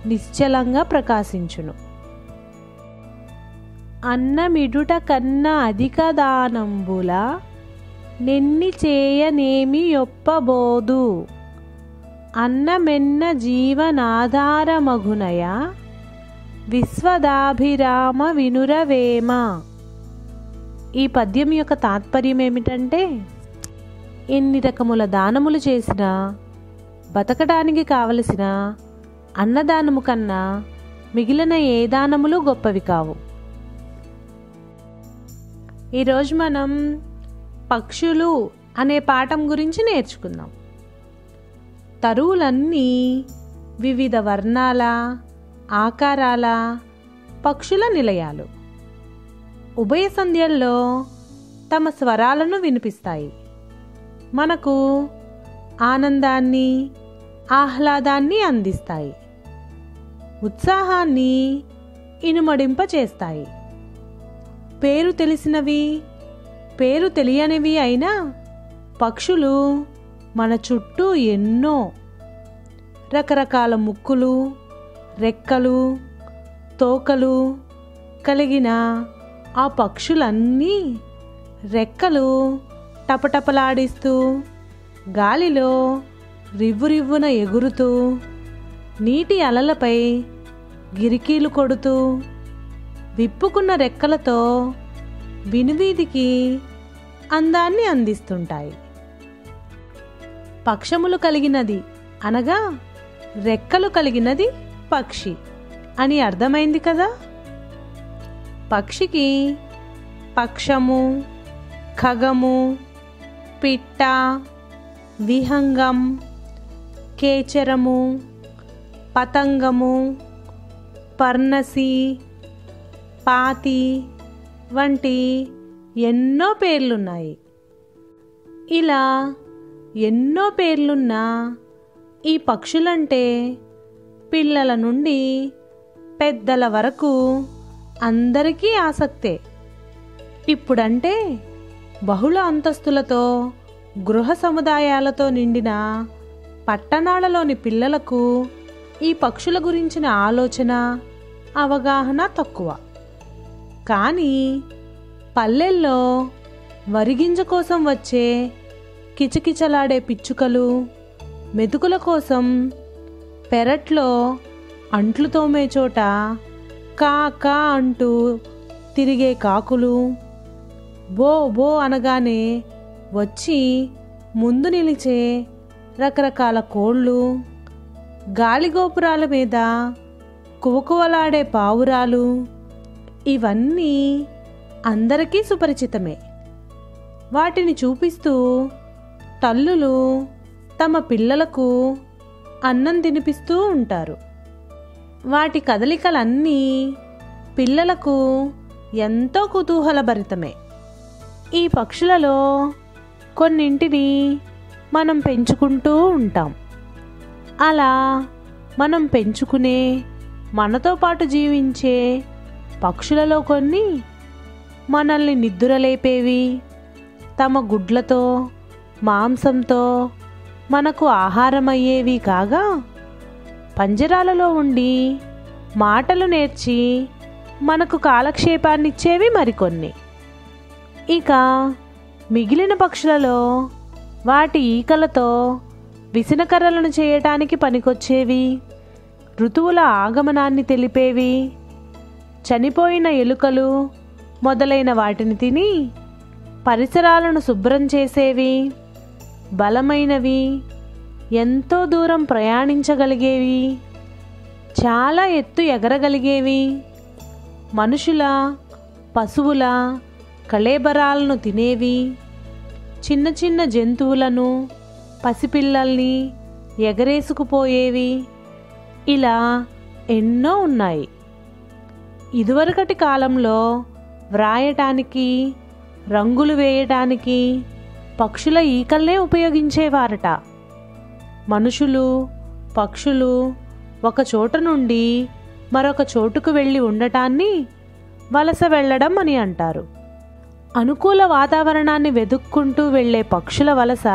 నిశ్చలంగా ప్రకాశించును. అన్నమిడుట కన్నా అధిక దానంబుల నెన్ని చేయనేమి యొప్పబోదు, అన్నమెన్న జీవనాధారమగునయ విశ్వదాభిరామ వినురవేమ. ఈ పద్యం యొక్క తాత్పర్యం ఏమిటంటే, ఎన్ని రకముల దానములు చేసినా బతకడానికి కావలసిన అన్నదానము కన్నా మిగిలిన ఏ దానములు గొప్పవి కావు. ఈరోజు మనం పక్షులు అనే పాఠం గురించి నేర్చుకుందాం. తరువులన్నీ వివిధ వర్ణాల, ఆకారాల పక్షుల నిలయాలు. ఉభయ సంధ్యల్లో తమ స్వరాలను వినిపిస్తాయి. మనకు ఆనందాన్ని, ఆహ్లాదాన్ని అందిస్తాయి. ఉత్సాహాన్ని ఇనుమడింపచేస్తాయి. పేరు తెలిసినవి, పేరు తెలియనివి అయినా పక్షులు మన చుట్టూ ఎన్నో రకరకాల ముక్కులు, రెక్కలు, తోకలు కలిగిన ఆ పక్షులన్నీ రెక్కలు టపటపలాడిస్తూ గాలిలో రివ్వురివ్వున ఎగురుతూ నీటి అలలపై గిరికీలు కొడుతూ విప్పుకున్న రెక్కలతో వినువీధికి అందాన్ని అందిస్తుంటాయి. పక్షములు కలిగినది అనగా రెక్కలు కలిగినది పక్షి అని అర్థమైంది కదా. పక్షికి పక్షము, ఖగము, పిట్ట, విహంగం, కేచరము, పతంగము, పర్ణసి, పాతి వంటి ఎన్నో పేర్లున్నాయి. ఇలా ఎన్నో పేర్లున్న ఈ పక్షులంటే పిల్లల నుండి పెద్దల వరకు అందరికీ ఆసక్తే. ఇప్పుడంటే బహుళ అంతస్తులతో గృహ సముదాయాలతో నిండిన పట్టణాలలోని పిల్లలకు ఈ పక్షుల గురించిన ఆలోచన, అవగాహన తక్కువ. కానీ పల్లెల్లో వరిగింజ కోసం వచ్చే కిచకిచలాడే పిచ్చుకలు, మెతుకుల కోసం పెరట్లో అంట్లు తోమే చోట కా కా అంటూ తిరిగే కాకులు, బో బో అనగానే వచ్చి ముందు నిలిచే రకరకాల కోళ్ళు, గాలిగోపురాల మీద కువకువలాడే పావురాలు, ఇవన్నీ అందరికీ సుపరిచితమే. వాటిని చూపిస్తూ తల్లులు తమ పిల్లలకు అన్నం తినిపిస్తూ ఉంటారు. వాటి కదలికలన్నీ పిల్లలకు ఎంతో కుతూహలభరితమే. ఈ పక్షులలో కొన్నింటిని మనం పెంచుకుంటూ ఉంటాం. అలా మనం పెంచుకునే, మనతో పాటు జీవించే పక్షులలో కొన్ని మనల్ని నిద్రలేపేవి, తమ గుడ్లతో, మాంసంతో మనకు ఆహారమయ్యేవి కాగా, పంజరాలలో ఉండి మాటలు నేర్చి మనకు కాలక్షేపాన్నిచ్చేవి మరికొన్ని. ఇక మిగిలిన పక్షులలో వాటి ఈకలతో విసనకర్రలను చేయటానికి పనికొచ్చేవి, ఋతువుల ఆగమనాన్ని తెలిపేవి, చనిపోయిన ఎలుకలు మొదలైన వాటిని తిని పరిసరాలను శుభ్రం చేసేవి, బలమైనవి, ఎంతో దూరం ప్రయాణించగలిగేవి, చాలా ఎత్తు ఎగరగలిగేవి, మనుషుల, పశువుల కళేబరాలను తినేవి, చిన్న చిన్న జంతువులను, పసిపిల్లల్ని ఎగరేసుకుపోయేవి, ఇలా ఎన్నో ఉన్నాయి. ఇదివరకటి కాలంలో వ్రాయటానికి, రంగులు వేయటానికి పక్షుల ఈకల్నే ఉపయోగించేవారట. మనుషులు, పక్షులు ఒక చోట నుండి మరొక చోటుకు వెళ్ళి ఉండటాన్ని వలస వెళ్ళడం అని అంటారు. అనుకూల వాతావరణాన్ని వెతుక్కుంటూ వెళ్ళే పక్షుల వలస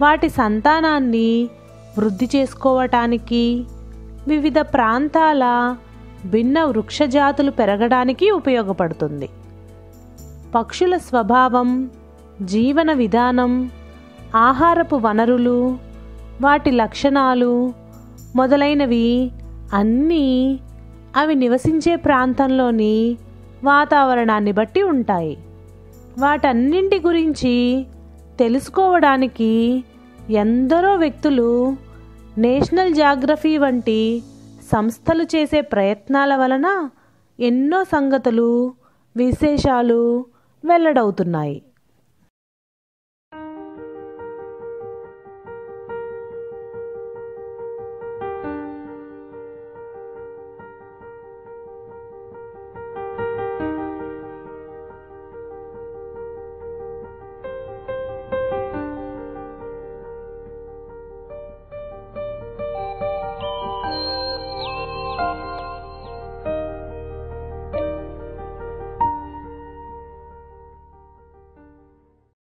వాటి సంతానాన్ని వృద్ధి చేసుకోవటానికి, వివిధ ప్రాంతాల భిన్న వృక్షజాతులు పెరగడానికి ఉపయోగపడుతుంది. పక్షుల స్వభావం, జీవన విధానం, ఆహారపు వనరులు, వాటి లక్షణాలు మొదలైనవి అన్నీ అవి నివసించే ప్రాంతంలోని వాతావరణాన్ని బట్టి ఉంటాయి. వాటన్నింటి గురించి తెలుసుకోవడానికి ఎందరో వ్యక్తులు నేషనల్ జియోగ్రఫీ వంటి సంస్థలు చేసే ప్రయత్నాల వలన ఎన్నో సంగతులు, విశేషాలు వెల్లడవుతున్నాయి.